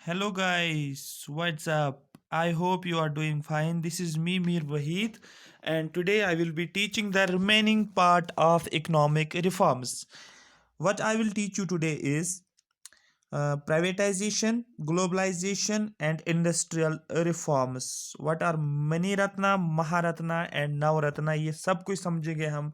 Hello guys, what's up? I hope you are doing fine. This is me Mir Wahid, and today I will be teaching the remaining part of economic reforms. What I will teach you today is privatization, globalization, and industrial reforms. What are Mani Ratna, Maharatna, and Navratna? ये सब कुछ समझेंगे हम.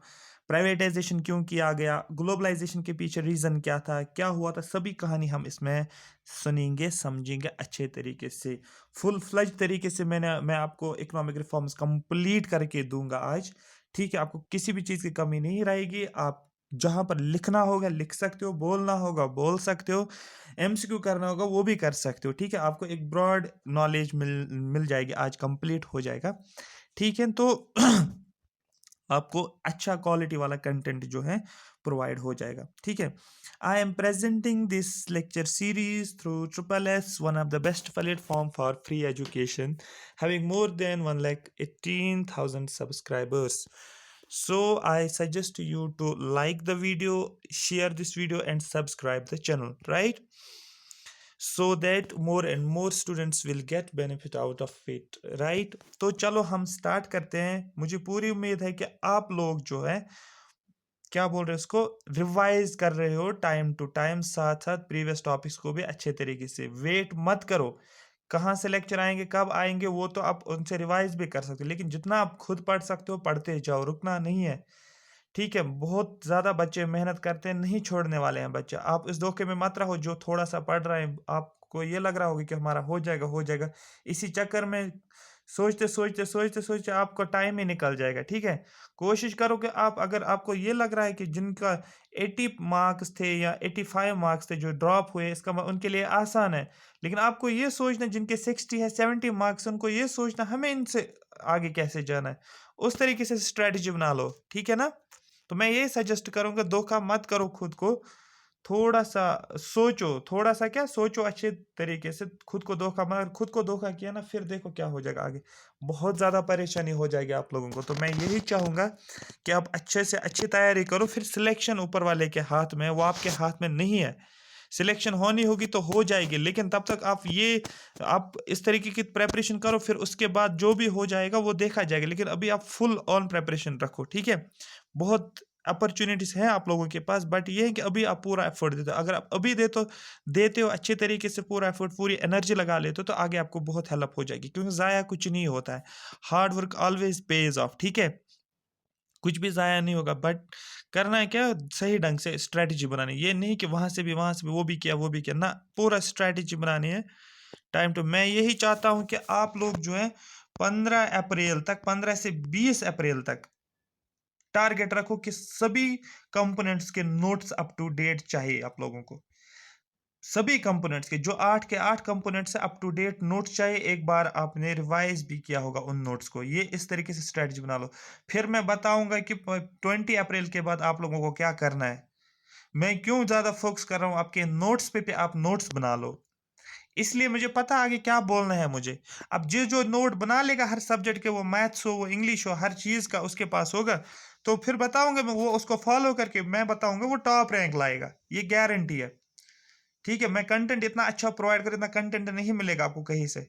Privatisation क्यों किया गया, globalisation के पीछे रीज़न क्या था, क्या हुआ था, सभी कहानी हम इसमें सुनेंगे, समझेंगे अच्छे तरीके से. फुल फ्लज तरीके से मैं आपको इकोनॉमिक रिफॉर्म्स कंप्लीट करके दूंगा आज. ठीक है, आपको किसी भी चीज़ की कमी नहीं रहेगी. आप जहाँ पर लिखना होगा लिख सकते हो, बोलना होगा बोल सकते हो, एमसीक्यू करना होगा वो भी कर सकते हो. ठीक है, आपको एक ब्रॉड नॉलेज मिल जाएगी, आज कंप्लीट हो जाएगा. ठीक है, तो आपको अच्छा क्वालिटी वाला कंटेंट जो है प्रोवाइड हो जाएगा. ठीक है, I am presenting this lecture series through triple S, one of the best platform for free education, having more than 1,18,000 subscribers. So I suggest you to like the video, share this video and subscribe the channel, right? So that more and more students will get benefit out of it, right? तो चलो हम start करते हैं. मुझे पूरी उम्मीद है कि आप लोग जो है क्या बोल रहे हैं उसको रिवाइज कर रहे हो टाइम टू टाइम, साथ साथ प्रीवियस टॉपिक्स को भी अच्छे तरीके से. वेट मत करो कहाँ से लेक्चर आएंगे कब आएंगे, वो तो आप उनसे रिवाइज भी कर सकते हो, लेकिन जितना आप खुद पढ़ सकते हो पढ़ते जाओ, रुकना नहीं है. ठीक है, बहुत ज़्यादा बच्चे मेहनत करते हैं, नहीं छोड़ने वाले हैं बच्चे. आप इस धोखे में मत रहो. जो थोड़ा सा पढ़ रहे हैं आपको ये लग रहा होगा कि हमारा हो जाएगा हो जाएगा, इसी चक्कर में सोचते सोचते सोचते सोचते आपका टाइम ही निकल जाएगा. ठीक है, कोशिश करो कि आप, अगर आपको ये लग रहा है कि जिनका 80 मार्क्स थे या 85 मार्क्स थे जो ड्रॉप हुए, उनके लिए आसान है, लेकिन आपको ये सोचना जिनके 60 है 70 मार्क्स, उनको ये सोचना हमें इनसे आगे कैसे जाना है, उस तरीके से स्ट्रेटजी बना लो. ठीक है ना, तो मैं ये सजेस्ट करूंगा, धोखा मत करो खुद को. थोड़ा सा सोचो, थोड़ा सा क्या सोचो अच्छे तरीके से, खुद को धोखा, मगर खुद को धोखा किया ना फिर देखो क्या हो जाएगा आगे. बहुत ज़्यादा परेशानी हो जाएगी आप लोगों को. तो मैं यही चाहूँगा कि आप अच्छे से अच्छी तैयारी करो. फिर सिलेक्शन ऊपर वाले के हाथ में है, वो आपके हाथ में नहीं है. सिलेक्शन होनी होगी तो हो जाएगी, लेकिन तब तक आप इस तरीके की प्रेपरेशन करो, फिर उसके बाद जो भी हो जाएगा वो देखा जाएगा. लेकिन अभी आप फुल ऑन प्रेपरेशन रखो. ठीक है, बहुत अपॉर्चुनिटीज हैं आप लोगों के पास, बट ये है कि अभी आप पूरा एफर्ट देते हो. अगर आप अभी देते हो अच्छे तरीके से, पूरा एफर्ट पूरी एनर्जी लगा लेते हो, तो आगे आपको बहुत हेल्प हो जाएगी, क्योंकि ज़ाया कुछ नहीं होता है. Hard work always page of. ठीक है, कुछ भी ज़ाया नहीं होगा, बट करना है क्या, सही ढंग से स्ट्रैटेजी बनानी. ये नहीं कि वहाँ से भी वो भी किया वो भी किया ना, पूरा स्ट्रैटेजी बनानी है. टाइम टू, मैं यही चाहता हूँ कि आप लोग जो है 15 अप्रैल तक, 15 से 20 अप्रैल तक टारगेट रखो कि सभी कंपोनेंट्स के नोट्स अप टू डेट चाहिए आप लोगों को. सभी कंपोनेंट्स के जो 8 के 8 कंपोनेंट्स है, अप टू डेट नोट्स चाहिए. एक बार आपने रिवाइज भी किया होगा उन नोट्स को. ये इस तरीके से स्ट्रेटजी बना लो. फिर मैं बताऊंगा कि 20 अप्रैल के बाद आप लोगों को क्या करना है. मैं क्यों ज़्यादा फोकस कर रहा हूँ आपके नोट्स पे आप नोट्स बना लो, इसलिए मुझे पता आगे क्या बोलना है मुझे. अब जो नोट बना लेगा हर सब्जेक्ट के, वो मैथ्स हो वो इंग्लिश हो, हर चीज़ का उसके पास होगा, तो फिर बताऊंगा मैं, वो उसको फॉलो करके मैं बताऊंगा, वो टॉप रैंक लाएगा, ये गारंटी है. ठीक है, मैं कंटेंट इतना अच्छा प्रोवाइड कर, इतना कंटेंट नहीं मिलेगा आपको कहीं से.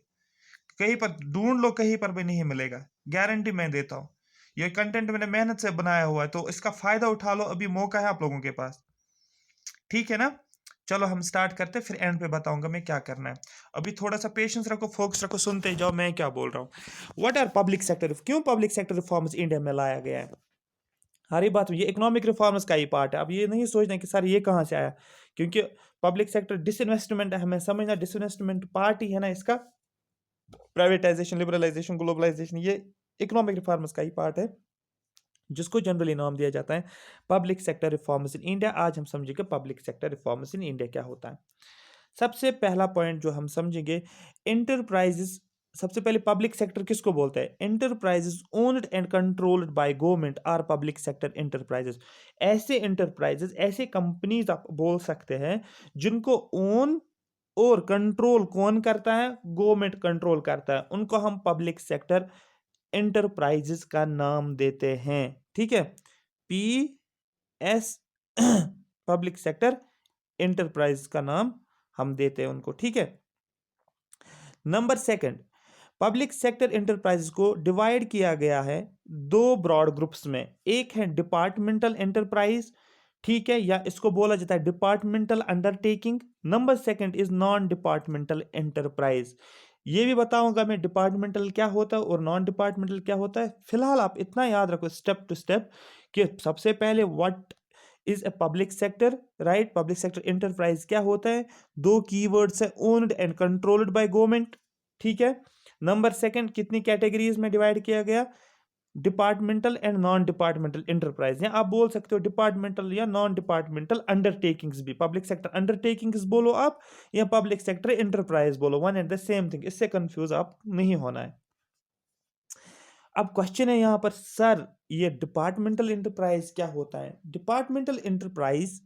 कहीं पर ढूंढ लो, कहीं पर भी नहीं मिलेगा, गारंटी मैं देता हूँ. ये कंटेंट मैंने मेहनत से बनाया हुआ है, तो इसका फायदा उठा लो, अभी मौका है आप लोगों के पास. ठीक है ना, चलो हम स्टार्ट करते हैं, फिर एंड पे बताऊंगा मैं क्या करना है. अभी थोड़ा सा पेशेंस रखो, फोकस रखो, सुनते जाओ मैं क्या बोल रहा हूँ. व्हाट आर पब्लिक सेक्टर, क्यों पब्लिक सेक्टर रिफॉर्म्स इंडिया में लाया गया है. हर बात ये इकोनॉमिक रिफॉर्म्स का ही पार्ट है. अब ये नहीं सोचना कि सर ये कहाँ से आया, क्योंकि पब्लिक सेक्टर डिसइन्वेस्टमेंट है, हमें समझना डिसइन्वेस्टमेंट पार्ट ही है ना इसका. प्राइवेटाइजेशन, लिबरलाइजेशन, ग्लोबलाइजेशन, ये इकोनॉमिक रिफॉर्म्स का ही पार्ट है, जिसको जनरली नाम दिया जाता है public sector reforms in India. आज हम समझेंगे public sector reforms in India क्या होता है. सबसे पहला पॉइंट जो हम समझेंगे, इंटरप्राइजेस. सबसे पहले पब्लिक सेक्टर किसको बोलते हैं, enterprises owned and controlled by government are public sector enterprises. ऐसे इंटरप्राइजेस, ऐसे कंपनीज आप बोल सकते हैं जिनको ओन और कंट्रोल कौन करता है, गवर्नमेंट कंट्रोल करता है, उनको हम पब्लिक सेक्टर इंटरप्राइजेस का नाम देते हैं. ठीक है, P S public sector enterprise का नाम हम देते हैं उनको. ठीक है, number second, public sector enterprises को डिवाइड किया गया है दो ब्रॉड ग्रुप्स में। एक है डिपार्टमेंटल एंटरप्राइज, ठीक है, या इसको बोला जाता है departmental undertaking. Number second is non departmental enterprise. ये भी बताऊंगा मैं डिपार्टमेंटल क्या होता है और नॉन डिपार्टमेंटल क्या होता है। फिलहाल आप इतना याद रखो स्टेप टू स्टेप कि सबसे पहले what is a public sector, right. Public sector enterprise क्या होता है, दो कीवर्ड्स है, owned and controlled by government, ठीक है। नंबर सेकंड, कितनी कैटेगरीज में डिवाइड किया गया, departmental and non departmental enterprise, या आप बोल सकते हो डिपार्टमेंटल या नॉन डिपार्टमेंटल अंडरटेकिंग्स भी। पब्लिक सेक्टर अंडरटेकिंग्स बोलो आप या पब्लिक सेक्टर एंटरप्राइज बोलो, one and the same thing, इससे कंफ्यूज आप नहीं होना है। अब क्वेश्चन है यहां पर, सर ये डिपार्टमेंटल एंटरप्राइज क्या होता है। डिपार्टमेंटल एंटरप्राइज,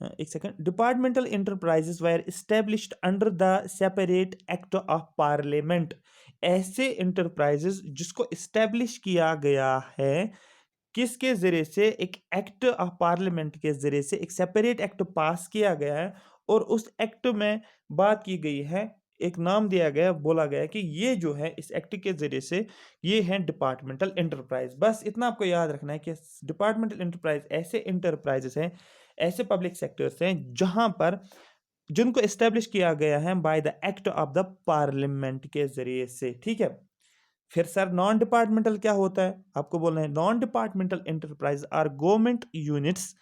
एक second, departmental enterprises were established under the separate act of parliament. ऐसे एंटरप्राइजेस जिसको एस्टेब्लिश किया गया है किसके जरिए से, एक एक्ट ऑफ पार्लियामेंट के जरिए से, एक सेपरेट एक्ट पास किया गया है और उस एक्ट में बात की गई है, एक नाम दिया गया, बोला गया कि ये जो है इस एक्ट के जरिए से ये है डिपार्टमेंटल एंटरप्राइज। बस इतना आपको याद रखना है कि डिपार्टमेंटल एंटरप्राइज ऐसे एंटरप्राइजेस हैं, ऐसे पब्लिक सेक्टर्स हैं जहां पर जिनको एस्टेब्लिश किया गया है by the act of the parliament के जरिए से, ठीक है। फिर सर नॉन डिपार्टमेंटल क्या होता है, आपको बोलना है non departmental enterprise are government units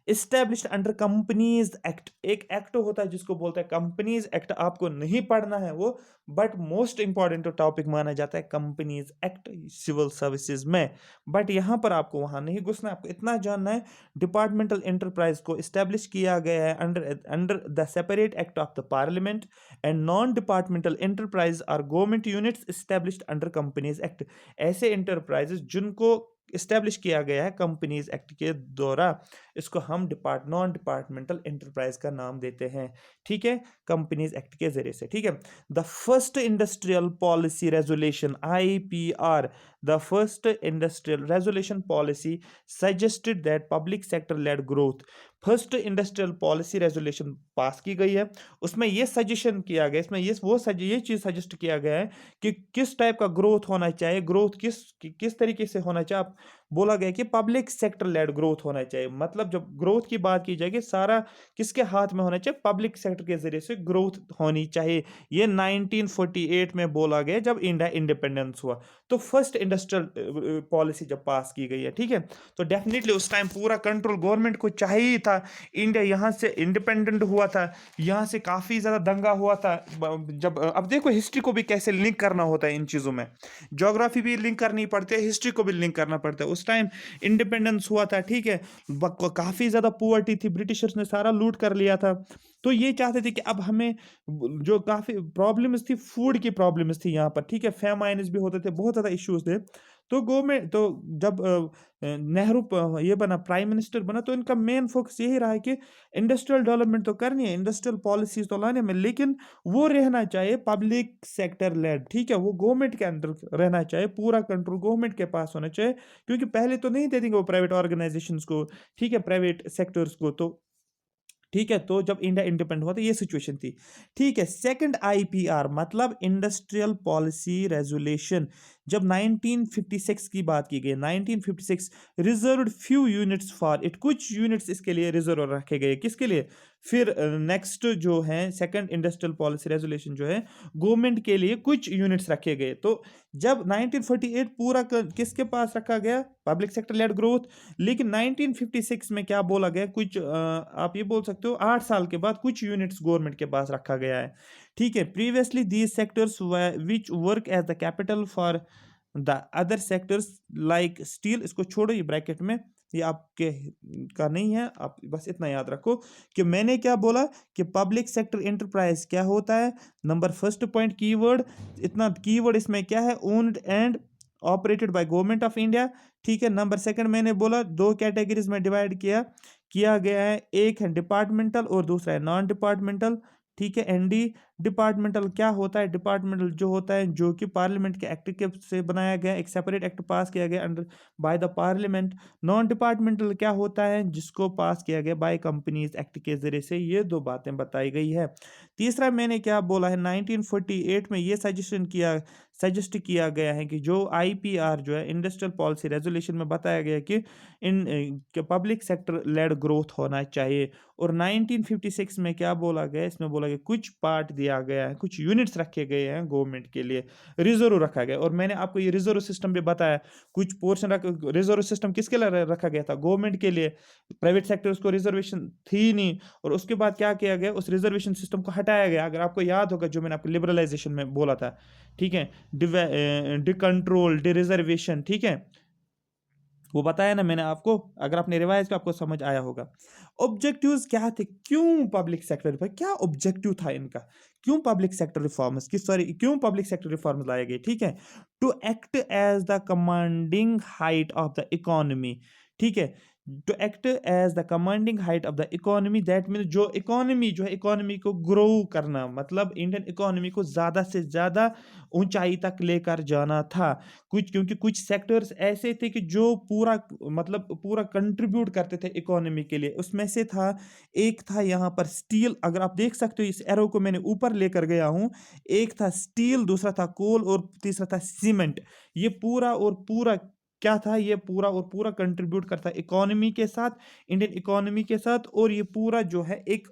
established under companies act. एक एक्ट होता है जिसको बोलते हैं कंपनीज एक्ट, आपको नहीं पढ़ना है वो, बट मोस्ट इंपॉर्टेंट टॉपिक माना जाता है कंपनीज एक्ट सिविल सर्विसेज में। बट यहां पर आपको वहां नहीं घुसना, आपको इतना जानना है डिपार्टमेंटल एंटरप्राइज को एस्टेब्लिश किया गया है under under the separate act of the parliament, and non departmental enterprise are government units established under companies act. ऐसे एंटरप्राइजेस जिनको एस्टेब्लिश किया गया है कंपनीज एक्ट के द्वारा, इसको हम नॉन डिपार्टमेंटल एंटरप्राइज का नाम देते हैं, ठीक है, कंपनीज एक्ट के जरिए से, ठीक है। The first industrial policy resolution IPR, the first industrial resolution policy suggested that public sector led growth. First industrial policy resolution pass की गई है, उसमें यह सजेशन किया गया, इसमें ये चीज सजेस्ट किया गया है कि किस टाइप का ग्रोथ होना चाहिए, ग्रोथ किस तरीके से होना चाहिए। आप बोला गया कि पब्लिक सेक्टर लेड ग्रोथ होना चाहिए, मतलब जब ग्रोथ की बात की जाएगी सारा किसके हाथ में होना चाहिए, पब्लिक सेक्टर के जरिए से ग्रोथ होनी चाहिए। ये 1948 में बोला गया जब इंडिया इंडिपेंडेंस हुआ, तो फर्स्ट इंडस्ट्रियल पॉलिसी जब पास की गई है, ठीक है। तो डेफिनेटली उस टाइम पूरा कंट्रोल गवर्नमेंट को चाहिए था। इंडिया यहाँ से इंडिपेंडेंट हुआ था, यहाँ से काफी ज्यादा दंगा हुआ था। जब अब देखो हिस्ट्री को भी कैसे लिंक करना होता है इन चीजों में, ज्योग्राफी भी लिंक करनी पड़ती है, हिस्ट्री को भी लिंक करना पड़ता है। उस टाइम इंडिपेंडेंस हुआ था, ठीक है, काफी ज्यादा पुअर्टी थी, ब्रिटिशर्स ने सारा लूट कर लिया था। तो ये चाहते थे कि अब हमें जो काफी प्रॉब्लम्स थी, फूड की प्रॉब्लम्स थी यहाँ पर, ठीक है, फेमाइन्स भी होते थे, बहुत ज्यादा इश्यूज थे। तो गवर्नमेंट तो जब नेहरू ये बना प्राइम मिनिस्टर बना, तो इनका मेन फोकस यही रहा है कि इंडस्ट्रियल डेवलपमेंट तो करनी है, इंडस्ट्रियल पॉलिसीज तो लाने में, लेकिन वो रहना चाहिए पब्लिक सेक्टर लेड, ठीक है, वो गवर्नमेंट के अंदर रहना चाहिए, पूरा कंट्रोल गवर्नमेंट के पास होना चाहिए, क्योंकि पहले तो नहीं दे देंगे वो प्राइवेट ऑर्गेनाइजेशंस को, ठीक है, प्राइवेट सेक्टर्स को। तो ठीक है, तो जब इंडिया इंडिपेंडेंट हुआ तो ये सिचुएशन थी, ठीक है। सेकंड IPR मतलब इंडस्ट्रियल पॉलिसी रेजोल्यूशन, जब 1956 की बात की गई, 1956 reserved few units for it, कुछ यूनिट्स इसके लिए रिजर्व रखे गए, किसके लिए, फिर नेक्स्ट जो है सेकंड इंडस्ट्रियल पॉलिसी रेजोल्यूशन जो है गवर्नमेंट के लिए कुछ यूनिट्स रखे गए। तो जब 1948 पूरा किसके पास रखा गया, पब्लिक सेक्टर लेड ग्रोथ, लेकिन 1956 में क्या बोला गया, कुछ आप ये बोल सकते हो 8 साल के बाद कुछ यूनिट्स गवर्नमेंट के पास रखा गया है, ठीक है। Previously these sectors which work as the capital for the other sectors like steel, इसको छोड़ो, ये ब्रैकेट में ये आपके का नहीं है, आप बस इतना याद रखो कि मैंने क्या बोला कि पब्लिक सेक्टर एंटरप्राइज क्या होता है। नंबर फर्स्ट पॉइंट कीवर्ड, इतना कीवर्ड इसमें क्या है, owned and operated by government of India, ठीक है। नंबर सेकंड मैंने बोला दो कैटेगरीज में डिवाइड किया गया है, एक है डिपार्टमेंटल और दूसरा है नॉन डिपार्टमेंटल, ठीक है, ND। डिपार्टमेंटल क्या होता है? डिपार्टमेंटल जो होता है जो कि पार्लियामेंट के एक्ट के से बनाया गया, एक सेपरेट एक्ट पास किया गया under by the parliament. Non departmental क्या होता है? जिसको पास किया गया बाय कंपनीज एक्ट के जरिए से। ये दो बातें बताई गई है। तीसरा मैंने क्या बोला है, 1948 में ये सजेस्ट किया गया है कि जो आईपीआर जो है, इंडस्ट्रियल पॉलिसी रेजोल्यूशन में बताया गया कि इन पब्लिक सेक्टर लेड ग्रोथ होना चाहिए। और 1956 में क्या बोला गया, इसमें बोला गया कुछ पार्ट दिया गया है, कुछ यूनिट्स रखे गए हैं गवर्नमेंट के लिए, रिजर्व रखा गया। और मैंने आपको ये रिजर्व सिस्टम भी बताया, कुछ पोर्शन रिजर्व सिस्टम किसके लिए रखा गया था? गवर्नमेंट के लिए। प्राइवेट सेक्टर्स को रिजर्वेशन थी नहीं। और उसके बाद क्या किया गया, उस रिजर्वेशन सिस्टम को हटाया गया। अगर आपको याद होगा जो मैंने आपको लिबरलाइजेशन में बोला था, ठीक है, डि कंट्रोल, डि रिजर्वेशन, ठीक है, वो बताया ना मैंने आपको। अगर आपने रिवाइज किया आपको समझ आया होगा। ऑब्जेक्टिव्स क्या थे, क्यों पब्लिक सेक्टर रिफॉर्म, क्या ऑब्जेक्टिव था इनका, क्यों पब्लिक सेक्टर रिफॉर्म्स की सॉरी क्यों पब्लिक सेक्टर रिफॉर्म्स लाए गए, ठीक है? To act as the commanding height of the economy, ठीक है, to act as the commanding height of the economy, that mean जो इकोनॉमी जो है, इकोनॉमी को ग्रो करना, मतलब इंडियन इकोनॉमी को ज्यादा से ज्यादा ऊंचाई तक लेकर जाना था। क्योंकि कुछ सेक्टर्स ऐसे थे कि जो पूरा मतलब पूरा कंट्रीब्यूट करते थे इकोनॉमी के लिए। उसमें से था, एक था यहाँ पर स्टील, अगर आप देख सकते हो इस एरो को मैंने ऊपर लेकर गया हूँ। एक था स्टील, दूसरा था कोल और तीसरा था सीमेंट। ये पूरा और पूरा क्या था, ये पूरा और पूरा कंट्रीब्यूट करता है इकोनॉमी के साथ, इंडियन इकोनॉमी के साथ। और ये पूरा जो है एक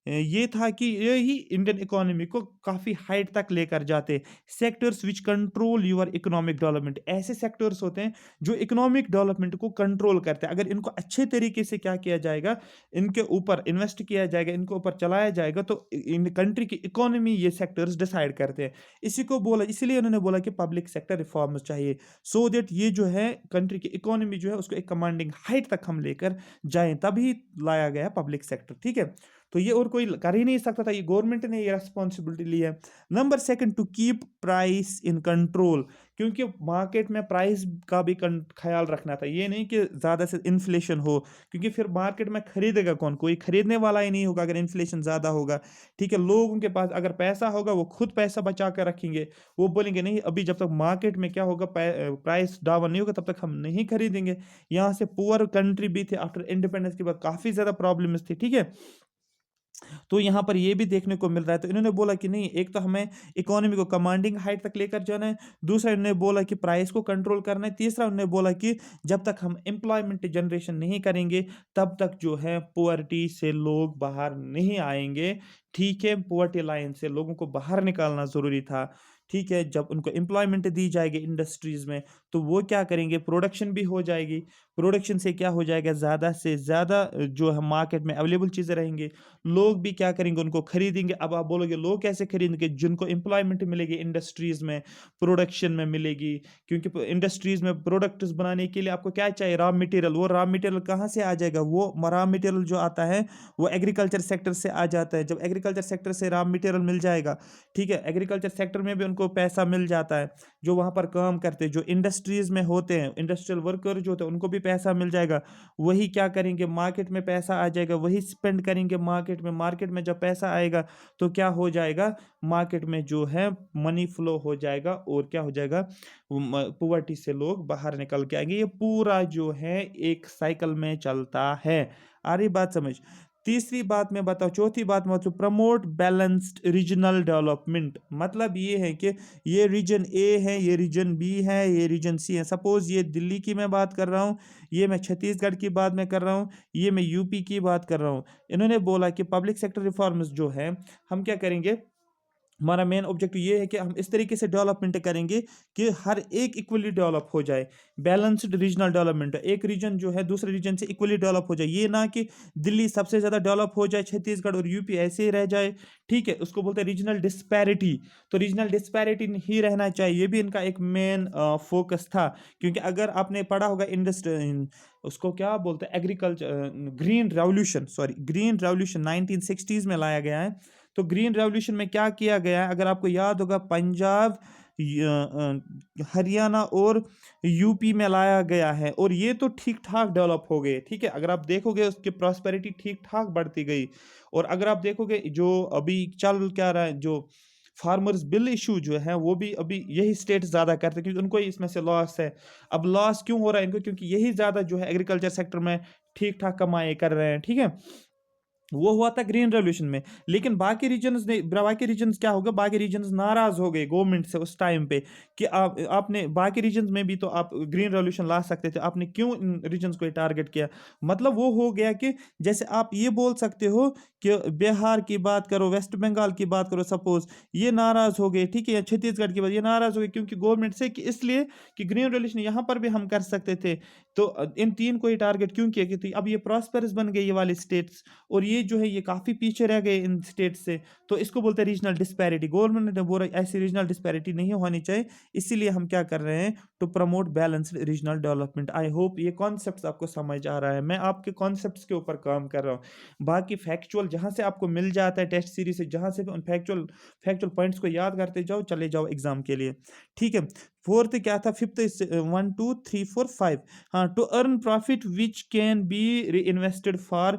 ये था कि ये ही इंडियन इकोनॉमी को काफ़ी हाइट तक लेकर जाते। Sectors which control your economic development, ऐसे सेक्टर्स होते हैं जो इकोनॉमिक डेवलपमेंट को कंट्रोल करते हैं। अगर इनको अच्छे तरीके से क्या किया जाएगा, इनके ऊपर इन्वेस्ट किया जाएगा, इनके ऊपर चलाया जाएगा, तो इन कंट्री की इकोनॉमी ये सेक्टर्स डिसाइड करते हैं। इसी को बोला, इसलिए उन्होंने बोला कि पब्लिक सेक्टर रिफॉर्म्स चाहिए, सो दैट ये जो है कंट्री की इकोनॉमी जो है उसको एक कमांडिंग हाइट तक हम लेकर जाएं, तभी लाया गया पब्लिक सेक्टर, ठीक है। तो ये और कोई कर ही नहीं सकता था, ये गवर्नमेंट ने ये रेस्पॉन्सिबिलिटी ली है। Number second, to keep price in control, क्योंकि मार्केट में प्राइस का भी ख्याल रखना था। ये नहीं कि ज़्यादा से इन्फ्लेशन हो, क्योंकि फिर मार्केट में खरीदेगा कौन, कोई खरीदने वाला ही नहीं होगा अगर इन्फ्लेशन ज़्यादा होगा, ठीक है। लोगों के पास अगर पैसा होगा वो खुद पैसा बचा कर रखेंगे, वो बोलेंगे नहीं अभी जब तक मार्केट में क्या होगा, प्राइस डाउन नहीं होगा तब तक हम नहीं खरीदेंगे। यहाँ से पुअर कंट्री भी थे, आफ्टर इंडिपेंडेंस के बाद काफ़ी ज़्यादा प्रॉब्लम्स थी, ठीक है। तो यहाँ पर ये भी देखने को मिल रहा है। तो इन्होंने बोला कि नहीं, एक तो हमें इकोनॉमी को कमांडिंग हाइट तक लेकर जाना है, दूसरा इन्होंने बोला कि प्राइस को कंट्रोल करना है, तीसरा उन्होंने बोला कि जब तक हम एम्प्लॉयमेंट जनरेशन नहीं करेंगे तब तक जो है पुअर्टी से लोग बाहर नहीं आएंगे, ठीक है। पुअर्टी लाइन से लोगों को बाहर निकालना ज़रूरी था, ठीक है। जब उनको एम्प्लॉयमेंट दी जाएगी इंडस्ट्रीज़ में तो वो क्या करेंगे, प्रोडक्शन भी हो जाएगी। प्रोडक्शन से क्या हो जाएगा, ज़्यादा से ज़्यादा जो है मार्केट में अवेलेबल चीज़ें रहेंगी, लोग भी क्या करेंगे, उनको खरीदेंगे। अब आप बोलोगे लोग कैसे खरीदेंगे, जिनको एम्प्लॉयमेंट मिलेगी इंडस्ट्रीज में, प्रोडक्शन में मिलेगी, क्योंकि इंडस्ट्रीज में प्रोडक्ट्स बनाने के लिए आपको क्या चाहिए, रॉ मटेरियल। वो रॉ मटेरियल कहाँ से आ जाएगा, वो रॉ मटेरियल जो आता है वो एग्रीकल्चर सेक्टर से आ जाता है। जब एग्रीकल्चर सेक्टर से रॉ मटेरियल मिल जाएगा, ठीक है, एग्रीकल्चर सेक्टर में भी उनको पैसा मिल जाता है, जो वहाँ पर काम करते हैं, जो इंडस्ट्रीज में होते हैं, इंडस्ट्रियल वर्कर जो होते हैं उनको भी पैसा मिल जाएगा। वही क्या करेंगे, मार्केट में पैसा आ जाएगा, वही स्पेंड करेंगे मार्केट में जब पैसा आएगा तो क्या हो जाएगा, मार्केट में जो है मनी फ्लो हो जाएगा और क्या हो जाएगा, पुवर्टी से लोग बाहर निकल के आएंगे। ये पूरा जो है एक साइकिल में चलता है। आ रही बात समझ? तीसरी बात मैं बताऊं, चौथी बात मैं बताऊं, प्रमोट बैलेंस्ड रीजनल डेवलपमेंट। मतलब ये है कि ये रीजन ए है, ये रीजन बी है, ये रीजन सी है। सपोज ये दिल्ली की मैं बात कर रहा हूँ, ये मैं छत्तीसगढ़ की बात मैं कर रहा हूँ, ये मैं यूपी की बात कर रहा हूँ। इन्होंने बोला कि पब्लिक सेक्टर रिफॉर्म्स जो है हम क्या करेंगे, हमारा मेन ऑब्जेक्टिव ये है कि हम इस तरीके से डेवलपमेंट करेंगे कि हर एक इक्वली डेवलप हो जाए, बैलेंस्ड रीजनल डेवलपमेंट, एक रीजन जो है दूसरे रीजन से इक्वली डेवलप हो जाए। ये ना कि दिल्ली सबसे ज़्यादा डेवलप हो जाए, छत्तीसगढ़ और यूपी ऐसे ही रह जाए, ठीक है। उसको बोलते हैं रीजनल डिस्पैरिटी। तो रीजनल डिस्पैरिटी ही रहना चाहिए, ये भी इनका एक मेन फोकस था। क्योंकि अगर आपने पढ़ा होगा इंडस्ट्री, उसको क्या बोलते हैं, agriculture, green revolution, sorry green revolution 1960s में लाया गया है। तो ग्रीन रेवोल्यूशन में क्या किया गया है, अगर आपको याद होगा, पंजाब हरियाणा और यूपी में लाया गया है और ये तो ठीक ठाक डेवलप हो गए, ठीक है। अगर आप देखोगे उसकी प्रॉस्पेरिटी ठीक ठाक बढ़ती गई। और अगर आप देखोगे जो अभी चल क्या रहा है, जो फार्मर्स बिल इशू जो है वो भी अभी यही स्टेट ज़्यादा करते हैं, क्योंकि उनको ही इसमें से लॉस है। अब लॉस क्यों हो रहा है इनको, क्योंकि यही ज़्यादा जो है एग्रीकल्चर सेक्टर में ठीक ठाक कमाई कर रहे हैं, ठीक है। वो हुआ था ग्रीन रेवोल्यूशन में। लेकिन बाकी रीजन्स क्या होगा, बाकी रीजन्स नाराज हो गए गवर्नमेंट से उस टाइम पे कि आपने बाकी रीजन्स में भी तो आप ग्रीन रेवोल्यूशन ला सकते थे, आपने क्यों इन रीजन्स को टारगेट किया। मतलब वो हो गया कि जैसे आप ये बोल सकते हो कि बिहार की बात करो, वेस्ट बंगाल की बात करो, सपोज ये नाराज हो गए, ठीक है, या छत्तीसगढ़ की बात, ये नाराज हो गए क्योंकि गवर्नमेंट से, कि इसलिए कि ग्रीन रेवोल्यूशन यहाँ पर भी हम कर सकते थे। तो इन तीन को ही टारगेट क्यों किया कि तो अब ये प्रॉस्पेरस बन गए ये वाले स्टेट्स, और ये जो है ये काफ़ी पीछे रह गए इन स्टेट से। तो इसको बोलते हैं रीजनल डिस्पैरिटी। गवर्नमेंट ने बोला ऐसी रीजनल डिस्पैरिटी नहीं होनी चाहिए, इसीलिए हम क्या कर रहे हैं, to promote balanced regional development. I hope ये कॉन्सेप्ट आपको समझ आ रहा है। मैं आपके कॉन्सेप्ट्स के ऊपर काम कर रहा हूँ। बाकी फैक्चुअल जहाँ से आपको मिल जाता है टेस्ट सीरीज से, जहाँ से भी उन फैक्चुअल पॉइंट्स को याद करते जाओ, चले जाओ एग्जाम के लिए, ठीक है। फोर्थ क्या था, फिफ्थ 1 2 3 4 5, हाँ, to earn profit which can be reinvested for,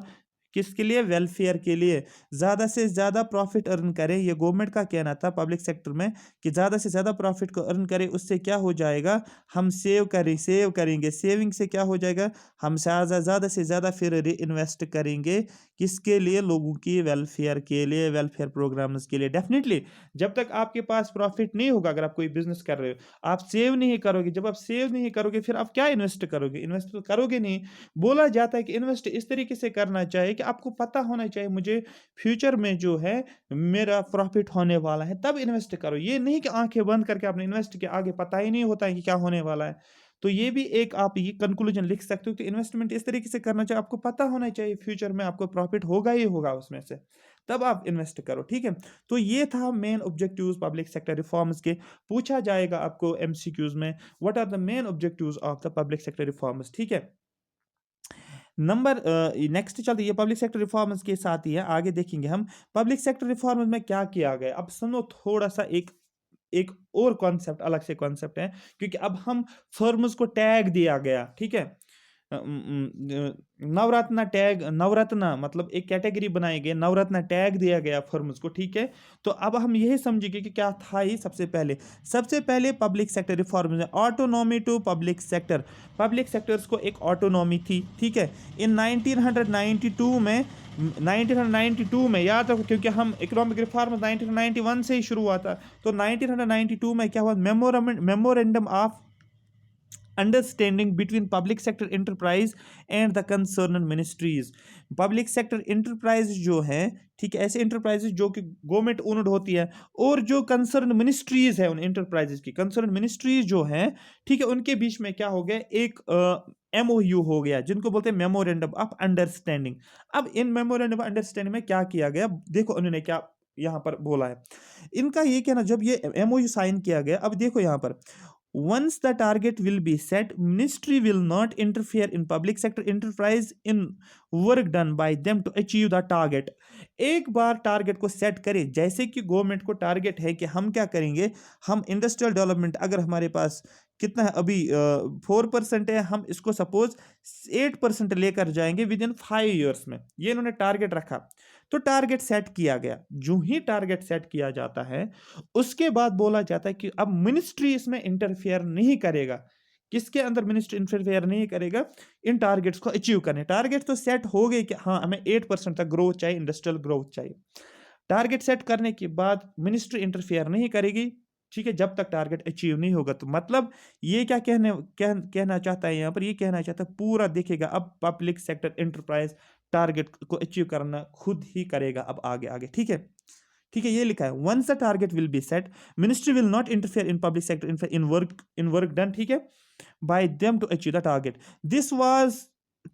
किसके लिए, वेलफेयर के लिए। ज़्यादा से ज़्यादा प्रॉफिट अर्न करें, ये गवर्नमेंट का कहना था पब्लिक सेक्टर में कि ज़्यादा से ज़्यादा प्रॉफिट को अर्न करें। उससे क्या हो जाएगा, हम सेव करेंगे। सेविंग से क्या हो जाएगा, हम ज़्यादा से ज़्यादा फिर री इन्वेस्ट करेंगे, किसके लिए, लोगों की वेलफेयर के लिए, वेलफेयर प्रोग्राम्स के लिए। डेफिनेटली जब तक आपके पास प्रॉफिट नहीं होगा, अगर आप कोई बिजनेस कर रहे हो, आप सेव नहीं करोगे। जब आप सेव नहीं करोगे फिर आप क्या इन्वेस्ट करोगे, इन्वेस्ट तो करोगे नहीं। बोला जाता है कि इन्वेस्ट इस तरीके से करना चाहिए कि आपको पता होना चाहिए मुझे फ्यूचर में जो है मेरा प्रॉफिट होने वाला है, तब इन्वेस्ट करो। ये नहीं कि आंखें बंद करके आपने इन्वेस्ट किया, आगे पता ही नहीं होता है कि क्या होने वाला है। तो ये भी एक आप ये कंक्लूजन लिख सकते हो कि इन्वेस्टमेंट इस तरीके से करना चाहिए, आपको पता होना चाहिए फ्यूचर में आपको प्रॉफिट होगा ही होगा उसमें से, तब आप इन्वेस्ट करो, ठीक है। तो ये था main objectives public sector reforms के। पूछा जाएगा आपको एमसीक्यूज में, what are the main objectives of the public sector reforms, ठीक है। नंबर नेक्स्ट चलते, ये पब्लिक सेक्टर रिफॉर्म्स के साथ ही है, आगे देखेंगे हम पब्लिक सेक्टर रिफॉर्म्स में क्या किया गया। अब सुनो थोड़ा सा, एक एक और कॉन्सेप्ट, अलग से कॉन्सेप्ट है, क्योंकि अब हम फर्म्स को टैग दिया गया, ठीक है। नवरत्न टैग, नवरत्न मतलब एक कैटेगरी बनाई गई, नवरत्न टैग दिया गया फर्म्स को, ठीक है। तो अब हम यही समझेंगे कि क्या था ही। सबसे पहले पब्लिक सेक्टर रिफॉर्म में autonomy to public sector, public sectors को एक ऑटोनॉमी थी, ठीक है। इन 1992 में याद रखो, क्योंकि हम इकोनॉमिक रिफॉर्म 1991 से ही शुरू हुआ था। तो 1992 में क्या हुआ, memorandum of understanding between public sector enterprise and the concern ministries. Public sector enterprise जो है, ठीक है, ऐसे इंटरप्राइजेज जो कि गवर्नमेंट ओन्ड होती है, और जो कंसर्न मिनिस्ट्रीज है, उन इंटरप्राइजेज की कंसर्न मिनिस्ट्रीज जो है, ठीक है, उनके बीच में क्या हो गया, एक एमओयू हो गया, जिनको बोलते हैं मेमोरेंडम ऑफ अंडरस्टैंडिंग। अब इन मेमोरेंडम ऑफ अंडरस्टैंडिंग में क्या किया गया, देखो उन्होंने क्या यहाँ पर बोला है। इनका ये कहना, जब ये एमओयू साइन किया गया, अब देखो यहाँ पर, once the target will be set, ministry will not interfere in public sector enterprise in work done by them to achieve the target। एक बार टारगेट को सेट करें, जैसे कि गवर्नमेंट को टारगेट है कि हम क्या करेंगे, हम इंडस्ट्रियल डेवलपमेंट, अगर हमारे पास कितना है अभी 4% है, हम इसको सपोज 8% लेकर जाएंगे विद इन 5 ईयर्स में, ये इन्होंने टारगेट रखा। तो टारगेट सेट किया गया, जो ही टारगेट सेट किया जाता है उसके बाद बोला जाता है कि अब मिनिस्ट्री इसमें इंटरफेयर नहीं करेगा। किसके अंदर मिनिस्ट्री इंटरफेयर नहीं करेगा, इन टारगेट्स को अचीव करने। टारगेट तो सेट हो गए कि हाँ हमें 8% तक ग्रोथ चाहिए, इंडस्ट्रियल ग्रोथ चाहिए। टारगेट सेट करने के बाद मिनिस्ट्री इंटरफेयर नहीं करेगी, ठीक है, जब तक टारगेट अचीव नहीं होगा। तो मतलब ये क्या कहना चाहता है यहाँ पर, ये कहना चाहता है पूरा देखेगा अब पब्लिक सेक्टर एंटरप्राइज टारगेट को अचीव करना खुद ही करेगा अब आगे आगे, ठीक है। ठीक है, ये लिखा है, once the target will be set, ministry will not interfere in public sector in work done, ठीक है, by them to achieve the target. This was